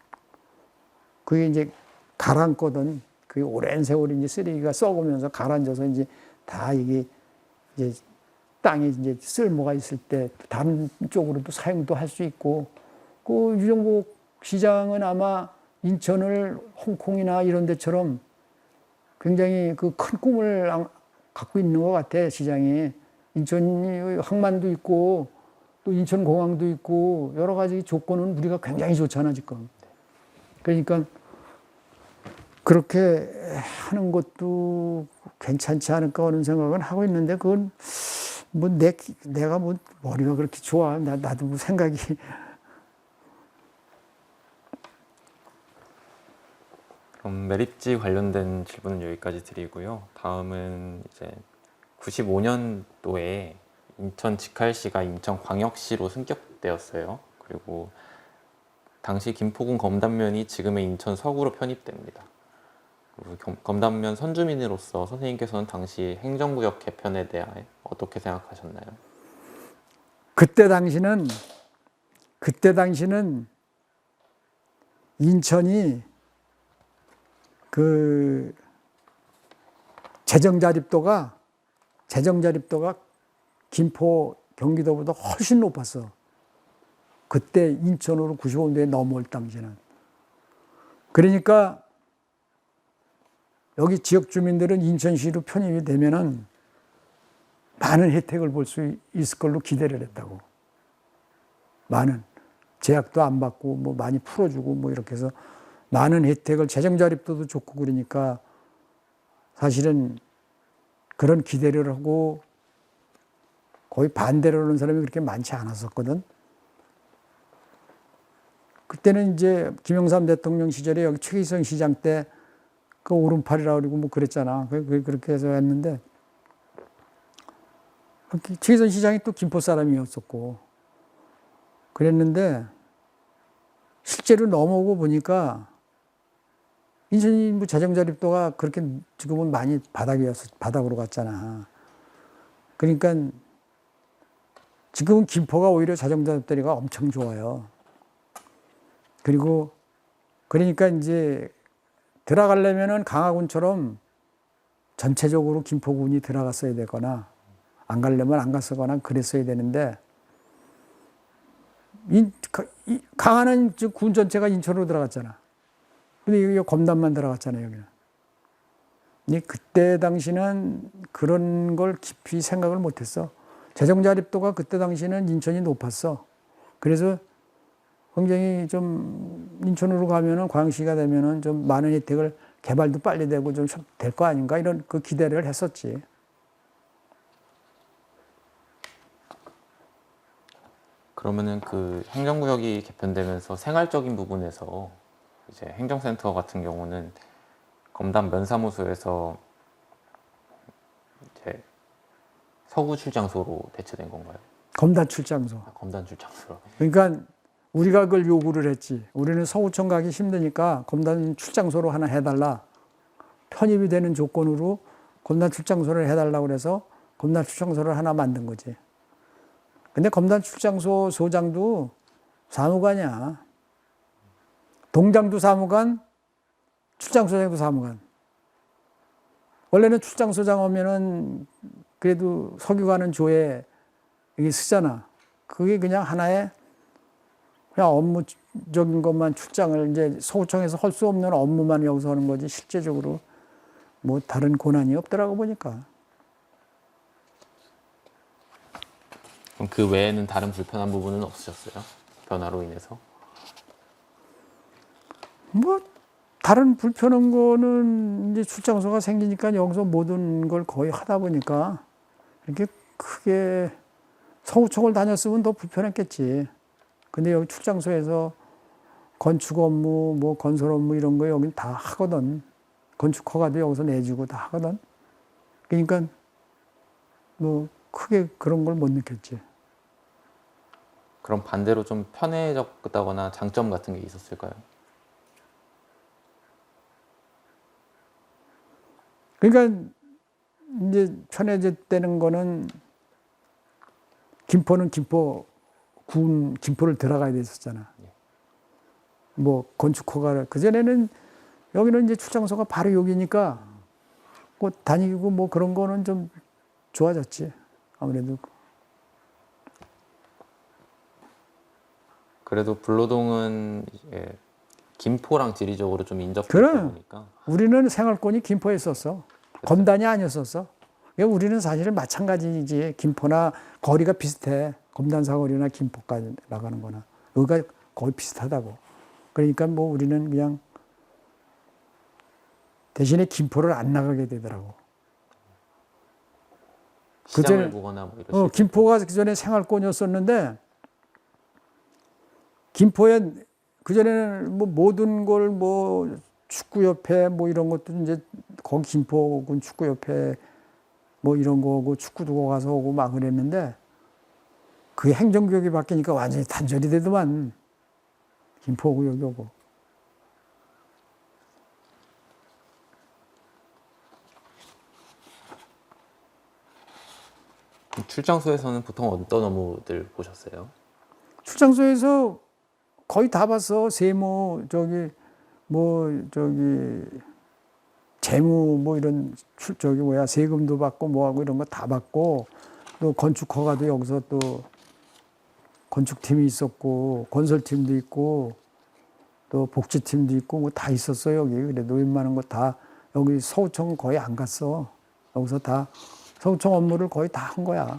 그게 이제 가라앉거든. 그 오랜 세월 이제 쓰레기가 썩으면서 가라앉아서 이제 다 이게 이제 땅에 이제 쓸모가 있을 때 다른 쪽으로도 사용도 할 수 있고 그 유정복 시장은 아마 인천을 홍콩이나 이런 데처럼 굉장히 그 큰 꿈을 갖고 있는 것 같아, 시장이. 인천이 항만도 있고 또 인천공항도 있고 여러 가지 조건은 우리가 굉장히 좋잖아, 지금. 그러니까 그렇게 하는 것도 괜찮지 않을까 하는 생각은 하고 있는데 그건 뭐 내가 뭐 머리가 그렇게 좋아. 나도 뭐 생각이. 그럼 매립지 관련된 질문은 여기까지 드리고요. 다음은 이제 95년도에 인천 직할시가 인천광역시로 승격되었어요. 그리고 당시 김포군 검단면이 지금의 인천 서구로 편입됩니다. 그리고 검단면 선주민으로서 선생님께서는 당시 행정구역 개편에 대해 어떻게 생각하셨나요? 그때 당시는 인천이 그 재정 자립도가 김포, 경기도보다 훨씬 높았어. 그때 인천으로 95년도에 넘어올 당시는. 그러니까 여기 지역 주민들은 인천시로 편입이 되면은 많은 혜택을 볼 수 있을 걸로 기대를 했다고. 많은 제약도 안 받고 뭐 많이 풀어주고 뭐 이렇게 해서 많은 혜택을 재정 자립도도 좋고 그러니까 사실은 그런 기대를 하고 거의 반대를 하는 사람이 그렇게 많지 않았었거든. 그때는 이제 김영삼 대통령 시절에 여기 최기성 시장 때 그 오른팔이라고 그러고 뭐 그랬잖아. 그렇게 해서 했는데 최기성 시장이 또 김포 사람이었었고 그랬는데 실제로 넘어오고 보니까 인천이 뭐 재정 자립도가 그렇게 지금은 많이 바닥으로 갔잖아. 그러니까 지금은 김포가 오히려 재정 자립도가 엄청 좋아요. 그리고 그러니까 이제 들어가려면은 강화군처럼 전체적으로 김포군이 들어갔어야 되거나 안 가려면 안 갔거나 그랬어야 되는데 강화는 군 전체가 인천으로 들어갔잖아. 근데 여기 검단만 들어갔잖아요, 여기는. 근데 그때 당시는 그런 걸 깊이 생각을 못 했어. 재정 자립도가 그때 당시는 인천이 높았어. 그래서 굉장히 좀 인천으로 가면은 광역시가 되면은 좀 많은 혜택을 개발도 빨리 되고 좀 될 거 아닌가 이런 그 기대를 했었지. 그러면은 그 행정구역이 개편되면서 생활적인 부분에서 이제 행정센터 같은 경우는 검단 면사무소에서 이제 서구 출장소로 대체된 건가요? 검단 출장소. 검단 출장소로. 그러니까 우리가 그걸 요구를 했지. 우리는 서구청 가기 힘드니까 검단 출장소로 하나 해달라. 편입이 되는 조건으로 검단 출장소를 해달라고 그래서 검단 출장소를 하나 만든 거지. 근데 검단 출장소 소장도 사무관이야. 동장도 사무관, 출장소장도 사무관. 원래는 출장소장 오면은 그래도 석유가는 조에 여기 쓰잖아. 그게 그냥 하나의 그냥 업무적인 것만 출장을 이제 서구청에서 할 수 없는 업무만 여기서 하는 거지 실제적으로 뭐 다른 권한이 없더라고 보니까. 그럼 그 외에는 다른 불편한 부분은 없으셨어요? 변화로 인해서? 뭐 다른 불편한 거는 이제 출장소가 생기니까 여기서 모든 걸 거의 하다 보니까 이렇게 크게 서구청을 다녔으면 더 불편했겠지. 근데 여기 출장소에서 건축 업무, 뭐 건설 업무 이런 거 여기 다 하거든. 건축 허가도 여기서 내주고 다 하거든. 그러니까 뭐 크게 그런 걸 못 느꼈지. 그럼 반대로 좀 편해졌다거나 장점 같은 게 있었을까요? 그러니까 이제 편해졌다는 거는 김포는 김포를 들어가야 됐었잖아. 뭐 건축 허가를 그전에는 여기는 이제 출장소가 바로 여기니까 뭐 다니고 뭐 그런 거는 좀 좋아졌지. 아무래도 그래도 불로동은 이제 김포랑 지리적으로 좀 인접되다 그래. 보니까 우리는 생활권이 김포에 있었어. 검단이 아니었었어. 그러니까 우리는 사실은 마찬가지지. 김포나 거리가 비슷해. 검단 사거리나 김포까지 나가는 거나. 여기가 거의 비슷하다고. 그러니까 뭐 우리는 그냥 대신에 김포를 안 나가게 되더라고. 시장을 보거나 뭐 이런 김포가 그전에 생활권이었었는데 김포에 그전에는 뭐 모든 걸 뭐 축구협회 뭐 이런 것도 이제 거기 김포군 축구협회 뭐 이런 거고 축구도 가서 오고 막 그랬는데 그 행정구역이 바뀌니까 완전히 단절이 되더만. 김포고 여기 오고. 출장소에서는 보통 어떤 업무들 보셨어요? 출장소에서 거의 다 봤어. 세무 재무 뭐 이런 세금도 받고 뭐하고 이런 거 다 받고 또 건축 허가도 여기서 또 건축팀이 있었고 건설팀도 있고 또 복지팀도 있고 뭐 다 있었어 여기. 그래도 웬만한 거 다 여기 서구청 거의 안 갔어. 여기서 다 서구청 업무를 거의 다 한 거야.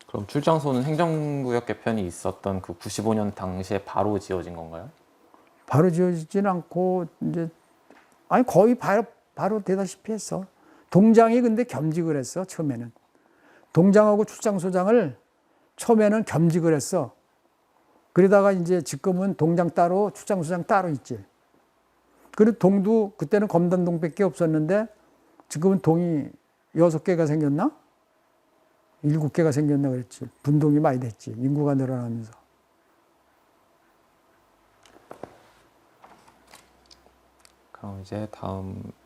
그럼 출장소는 행정구역 개편이 있었던 그 95년 당시에 바로 지어진 건가요? 바로 지어지진 않고 이제 아니 거의 바로 되다시피 했어. 동장이 근데 겸직을 했어 처음에는. 동장하고 출장소장을 처음에는 겸직을 했어. 그러다가 이제 지금은 동장 따로 출장소장 따로 있지. 그리고 동도 그때는 검단동밖에 없었는데 지금은 동이 6개가 생겼나? 7개가 생겼나 그랬지. 분동이 많이 됐지. 인구가 늘어나면서. 그럼 이제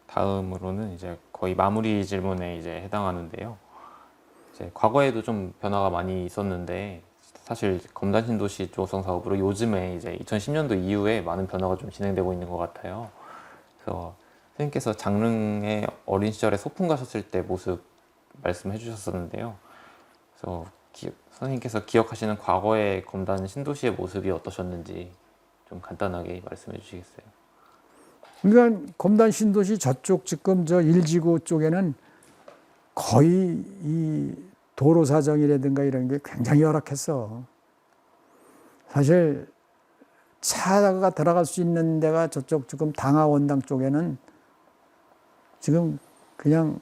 다음으로는 이제 거의 마무리 질문에 이제 해당하는데요. 이제 과거에도 좀 변화가 많이 있었는데 사실 검단 신도시 조성 사업으로 요즘에 이제 2010년도 이후에 많은 변화가 좀 진행되고 있는 것 같아요. 그래서 선생님께서 장릉의 어린 시절에 소풍 가셨을 때 모습 말씀해 주셨었는데요. 그래서 선생님께서 기억하시는 과거의 검단 신도시의 모습이 어떠셨는지 좀 간단하게 말씀해 주시겠어요? 그러니까 검단 신도시 저쪽 지금 저 1지구 쪽에는 거의 이 도로 사정이라든가 이런 게 굉장히 열악했어. 사실 차가 들어갈 수 있는 데가 저쪽 지금 당하원당 쪽에는 지금 그냥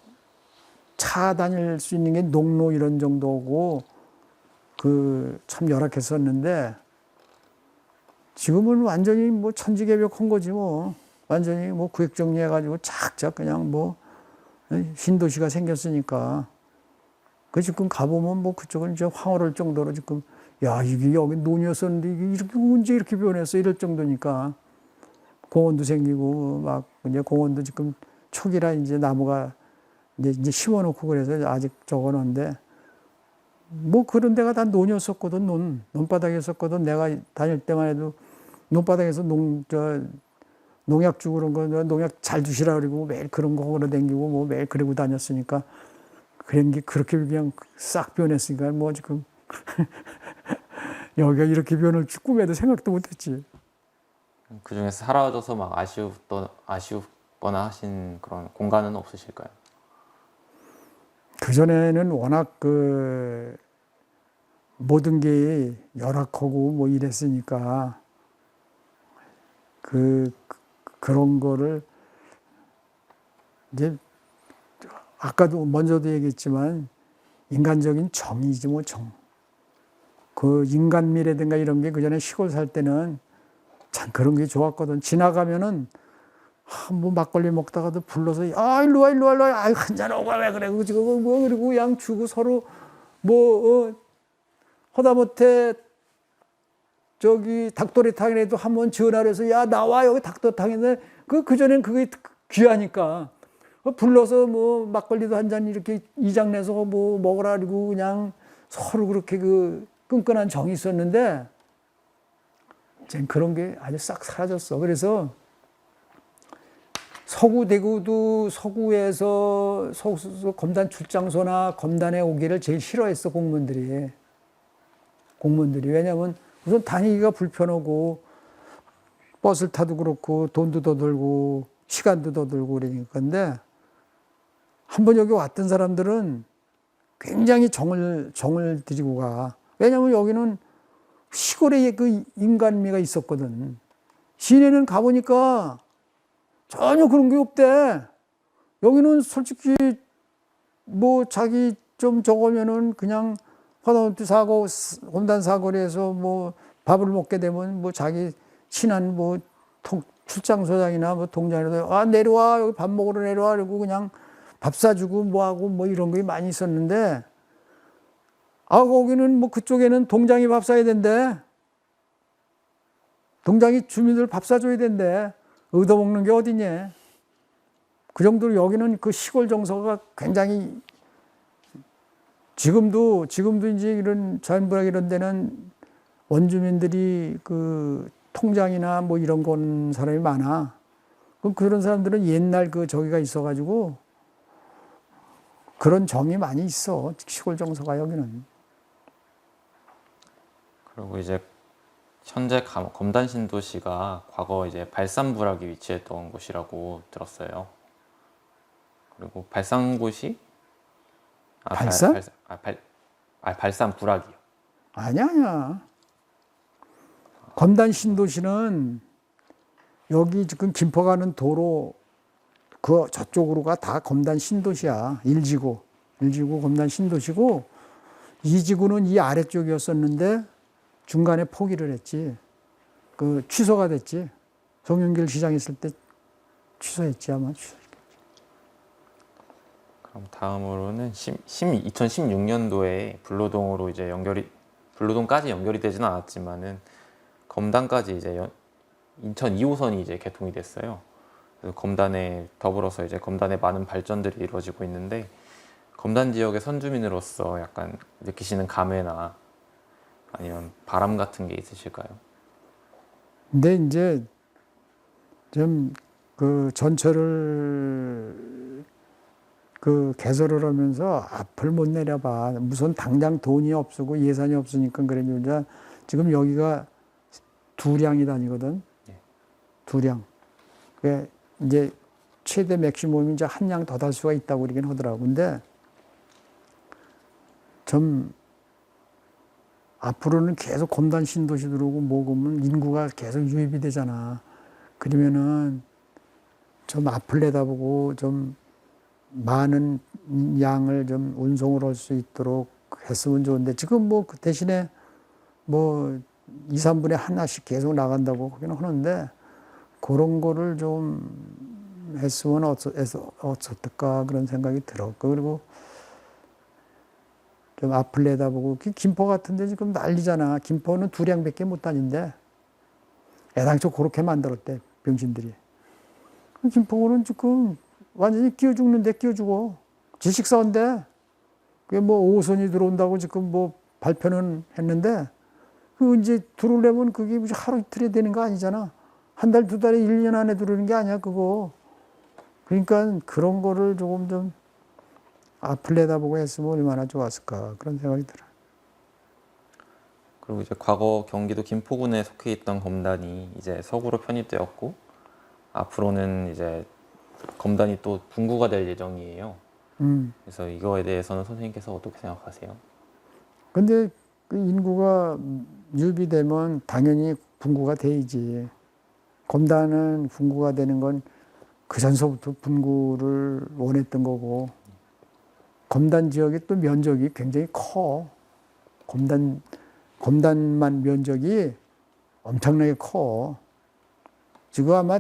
차 다닐 수 있는 게 농로 이런 정도고 그 참 열악했었는데 지금은 완전히 뭐 천지개벽한 거지 뭐. 완전히 뭐 구획 정리해가지고 착착 그냥 뭐 신도시가 생겼으니까. 그 지금 가보면 뭐 그쪽은 이제 황홀할 정도로 지금 야 이게 여기 논이었었는데 이게 이렇게 언제 이렇게 변했어 이럴 정도니까. 공원도 생기고 막 이제 공원도 지금 초기라 이제 나무가 이제 심어놓고 그래서 아직 적어놓은데 뭐 그런 데가 다 논이었었거든. 논바닥이었었거든. 내가 다닐 때만 해도 논바닥에서 농약 주고 그런 거 농약 잘 주시라 그러고 매일 그런 거 걸어 댕기고 뭐 매일 그러고 다녔으니까 그런 게 그렇게 그냥 싹 변했으니까 뭐 지금 여기가 이렇게 변할 줄 꿈에도 생각도 못했지. 그 중에서 사라져서 막 아쉬웠거나 하신 그런 공간은 없으실까요? 그전에는 워낙 그 모든 게 열악하고 뭐 이랬으니까 그런 거를 이제 아까도 먼저도 얘기했지만 인간적인 정이지 뭐 정. 그 인간미라든가 이런 게 그전에 시골 살 때는 참 그런 게 좋았거든. 지나가면은 뭐 막걸리 먹다가도 불러서 일로 와 일로 와 일로 와 한잔 오고 왜 그래 지금 뭐 그리고 그냥 주고 서로 뭐 허다못해 저기 닭도리탕이라도 한번 전화해서 야 나와 여기 닭도리탕인데 그전엔 그게 귀하니까 불러서 뭐 막걸리도 한 잔 이렇게 이장 내서 뭐 먹으라 그리고 그냥 서로 그렇게 그 끈끈한 정이 있었는데 이제 그런 게 아주 싹 사라졌어. 그래서 서구대구도 서구에서 검단 출장소나 검단에 오기를 제일 싫어했어 공무원들이. 왜냐하면 우선 다니기가 불편하고 버스를 타도 그렇고 돈도 더 들고 시간도 더 들고 그러니까. 근데 한번 여기 왔던 사람들은 굉장히 정을 들이고 가. 왜냐하면 여기는 시골에 그 인간미가 있었거든. 시내는 가보니까 전혀 그런 게 없대. 여기는 솔직히 뭐 자기 좀 적으면은 그냥 허다못해 검단 사거리에서 뭐 밥을 먹게 되면 뭐 자기 친한 뭐 출장소장이나 뭐 동장이라도 내려와 여기 밥 먹으러 내려와 그러고 그냥 밥 사주고 뭐 하고 뭐 이런 게 많이 있었는데 거기는 뭐 그쪽에는 동장이 밥 사야 된대. 동장이 주민들 밥 사줘야 된대. 얻어먹는 게 어디냐. 그 정도로 여기는 그 시골 정서가 굉장히 지금도 이제 이런 자연부락 이런 데는 원주민들이 그 통장이나 뭐 이런 건 사람이 많아. 그럼 그런 사람들은 옛날 그 저기가 있어가지고 그런 정이 많이 있어. 시골 정서가 여기는. 그리고 이제 현재 검단 신도시가 과거 이제 발산부락이 위치했던 곳이라고 들었어요. 그리고 발산곳이 발산? 발산부락이요. 아니야. 검단 신도시는 여기 지금 김포 가는 도로 그 저쪽으로가 다 검단 신도시야. 1지구 검단 신도시고 2지구는 이 아래쪽이었었는데 중간에 포기를 했지. 그 취소가 됐지. 송영길 시장 있을 때 취소했지 아마. 그럼 다음으로는 2016년도에 불로동으로 이제 불로동까지 연결이 되지는 않았지만은 검단까지 이제 인천 2호선이 이제 개통이 됐어요. 그래서 검단에 더불어서 이제 검단에 많은 발전들이 이루어지고 있는데 검단 지역의 선주민으로서 약간 느끼시는 감회나 아니면 바람 같은 게 있으실까요? 근데 이제 좀 그 전철을 그 개설을 하면서 앞을 못 내려봐. 무슨 당장 돈이 없고 예산이 없으니까 그래. 지금 여기가 2량이 다니거든. 두 량. 그게 이제 최대 맥시멈이 이제 한 량 더 달 수가 있다고 그러긴 하더라고. 근데 좀 앞으로는 계속 검단 신도시 들어오고 뭐그러면 인구가 계속 유입이 되잖아. 그러면은 좀 앞을 내다보고 좀 많은 양을 좀 운송을 할 수 있도록 했으면 좋은데 지금 뭐 그 대신에 뭐 2, 3분에 하나씩 계속 나간다고 하긴 하는데 그런 거를 좀 했으면 어떻을까 그런 생각이 들었고 그리고 좀 앞을 내다보고 김포 같은데 지금 난리잖아. 김포는 2량밖에 못 다닌대. 애당초 그렇게 만들었대 병신들이. 김포는 지금 완전히 끼어 죽는데 끼어 죽어. 지식사인데 그게 뭐 오선이 들어온다고 지금 뭐 발표는 했는데 그 이제 들어오려면 그게 무슨 하루 이틀에 되는 거 아니잖아. 한 달, 두 달에 1년 안에 들어오는 게 아니야, 그거. 그러니까 그런 거를 조금 좀 앞을 내다보고 했으면 얼마나 좋았을까 그런 생각이 들어요. 그리고 이제 과거 경기도 김포군에 속해 있던 검단이 이제 서구로 편입되었고 앞으로는 이제 검단이 또 분구가 될 예정이에요. 그래서 이거에 대해서는 선생님께서 어떻게 생각하세요? 근데 그 인구가 유비되면 당연히 분구가 돼야지. 검단은 분구가 되는 건 그 전서부터 분구를 원했던 거고, 검단 지역의 또 면적이 굉장히 커. 검단만 면적이 엄청나게 커. 지금 아마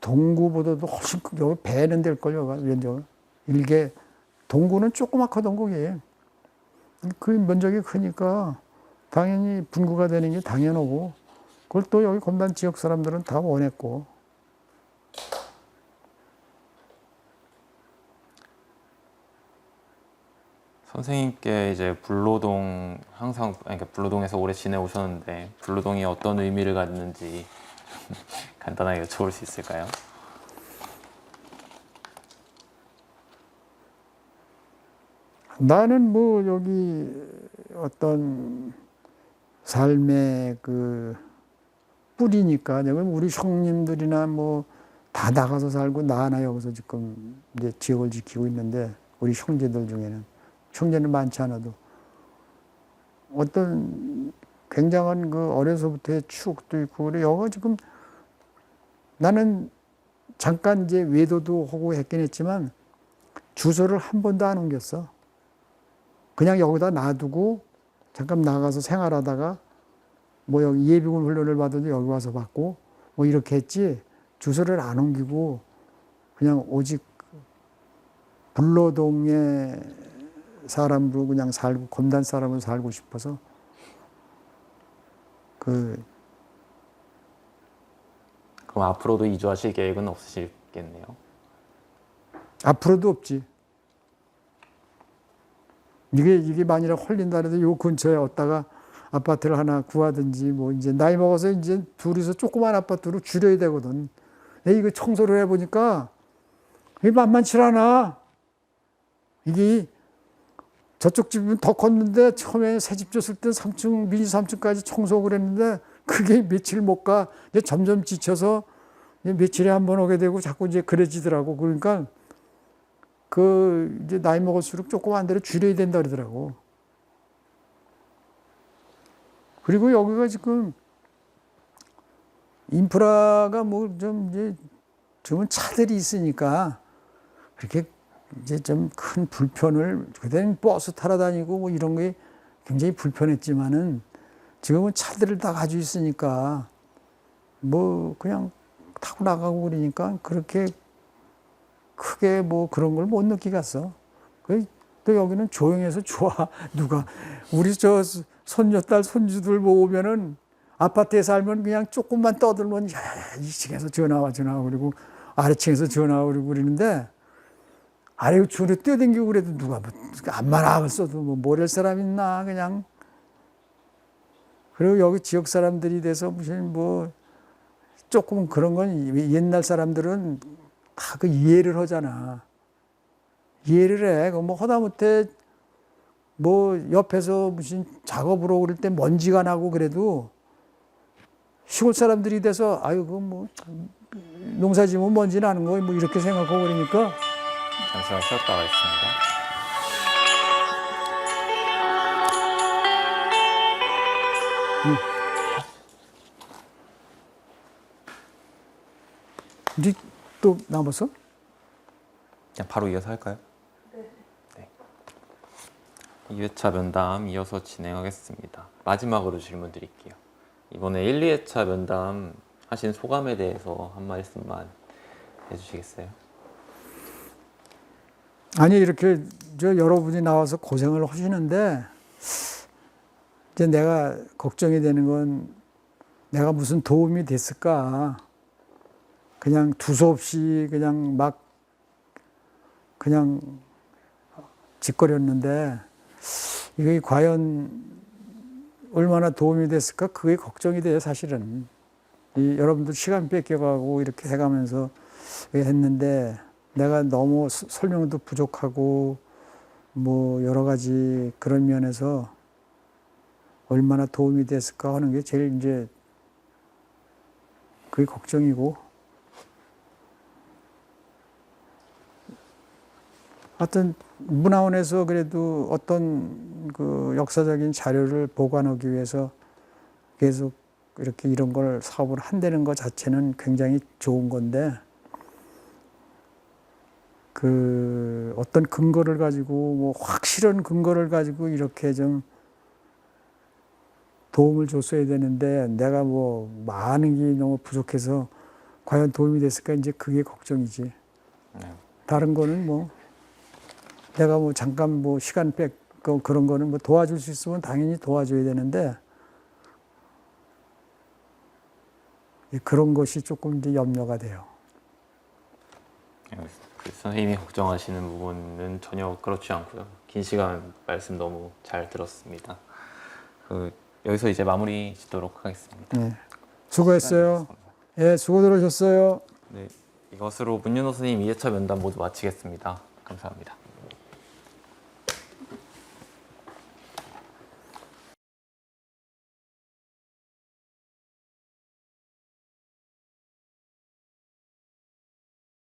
동구보다도 훨씬 크게 배는 될걸요, 면적은. 일개, 동구는 조그맣거든, 거기. 그 면적이 크니까 당연히 분구가 되는 게 당연하고, 그걸 또 여기 검단 지역 사람들은 다 원했고. 선생님께 이제 불로동 항상 그러니까 불로동에서 오래 지내오셨는데 불로동이 어떤 의미를 갖는지 간단하게 여쭤볼 수 있을까요? 나는 뭐 여기 어떤 삶의 그 뿌리니까 여기 우리 형님들이나 뭐 다 나가서 살고 나 하나 여기서 지금 이제 지역을 지키고 있는데 우리 형제들 중에는 형제는 많지 않아도 어떤 굉장한 그 어려서부터의 추억도 있고 그래 여기가 지금 나는 잠깐 이제 외도도 하고 했긴 했지만 주소를 한 번도 안 옮겼어. 그냥 여기다 놔두고 잠깐 나가서 생활하다가 뭐 여기 예비군 훈련을 받아도 여기 와서 받고 뭐 이렇게 했지 주소를 안 옮기고 그냥 오직 불로동의 사람으로 그냥 살고 검단 사람으로 살고 싶어서 그럼 앞으로도 이주하실 계획은 없으시겠네요. 앞으로도 없지. 이게 만일에 홀린다 해도 요 근처에 얻다가 아파트를 하나 구하든지 뭐 이제 나이 먹어서 이제 둘이서 조그만 아파트로 줄여야 되거든. 이거 청소를 해보니까 이게 만만치 않아. 이게 저쪽 집은 더 컸는데 처음에 새 집 줬을 때 3층, 미니 3층까지 청소를 했는데 그게 며칠 못 가. 이제 점점 지쳐서 며칠에 한 번 오게 되고 자꾸 이제 그래지더라고. 그러니까 그 이제 나이 먹을수록 조그만 데로 줄여야 된다 그러더라고. 그리고 여기가 지금 인프라가 뭐 좀 이제 지금은 차들이 있으니까 그렇게 이제 좀 큰 불편을 그때는 버스 타러 다니고 뭐 이런 게 굉장히 불편했지만은 지금은 차들을 다 가지고 있으니까 뭐 그냥 타고 나가고 그러니까 그렇게 크게 뭐 그런 걸 못 느끼겠어. 또 여기는 조용해서 좋아. 누가 우리 저 손녀딸 손주들 뭐 오면은 아파트에 살면 그냥 조금만 떠들면 야, 2층에서 전화와 그리고 아래층에서 전화와 그러고 그러는데 아래 주로 뛰어댕기고 그래도 누가 뭐 안만 써도 뭐 모를 사람 있나 그냥. 그리고 여기 지역 사람들이 돼서 무슨 뭐 조금 그런 건 옛날 사람들은 다 그 이해를 하잖아. 이해를 해. 뭐 하다못해 뭐 옆에서 무슨 작업으로 그럴 때 먼지가 나고 그래도 시골 사람들이 돼서 아유 그 뭐 농사 지으면 먼지 나는 거 뭐 이렇게 생각하고 그러니까 잠시만 쉬었다 가겠습니다. 이제 또 남았어? 그냥 바로 이어서 할까요? 네. 2회차 면담 이어서 진행하겠습니다. 마지막으로 질문 드릴게요. 이번에 1, 2회차 면담 하신 소감에 대해서 한 말씀만 해주시겠어요? 아니 이렇게 저 여러분이 나와서 고생을 하시는데 이제 내가 걱정이 되는 건 내가 무슨 도움이 됐을까. 그냥 두서없이 그냥 막 그냥 짓거렸는데 이게 과연 얼마나 도움이 됐을까? 그게 걱정이 돼요, 사실은. 여러분들 시간 뺏겨가고 이렇게 해가면서 했는데 내가 너무 설명도 부족하고 뭐 여러 가지 그런 면에서 얼마나 도움이 됐을까 하는 게 제일 이제 그게 걱정이고, 하여튼 문화원에서 그래도 어떤 그 역사적인 자료를 보관하기 위해서 계속 이렇게 이런 걸 사업을 한다는 것 자체는 굉장히 좋은 건데, 그 어떤 근거를 가지고 뭐 확실한 근거를 가지고 이렇게 좀 도움을 줬어야 되는데 내가 뭐 많은 게 너무 부족해서 과연 도움이 됐을까, 이제 그게 걱정이지. 네. 다른 거는 뭐 내가 뭐 잠깐 뭐 시간 뺏고 그런 거는 뭐 도와줄 수 있으면 당연히 도와줘야 되는데 그런 것이 조금 이제 염려가 돼요. 그 선생님이 걱정하시는 부분은 전혀 그렇지 않고요. 긴 시간 말씀 너무 잘 들었습니다. 여기서 이제 마무리 짓도록 하겠습니다. 네. 수고했어요. 예, 수고들 하셨어요. 네, 이것으로 문윤호 선생님 2회차 면담 모두 마치겠습니다. 감사합니다.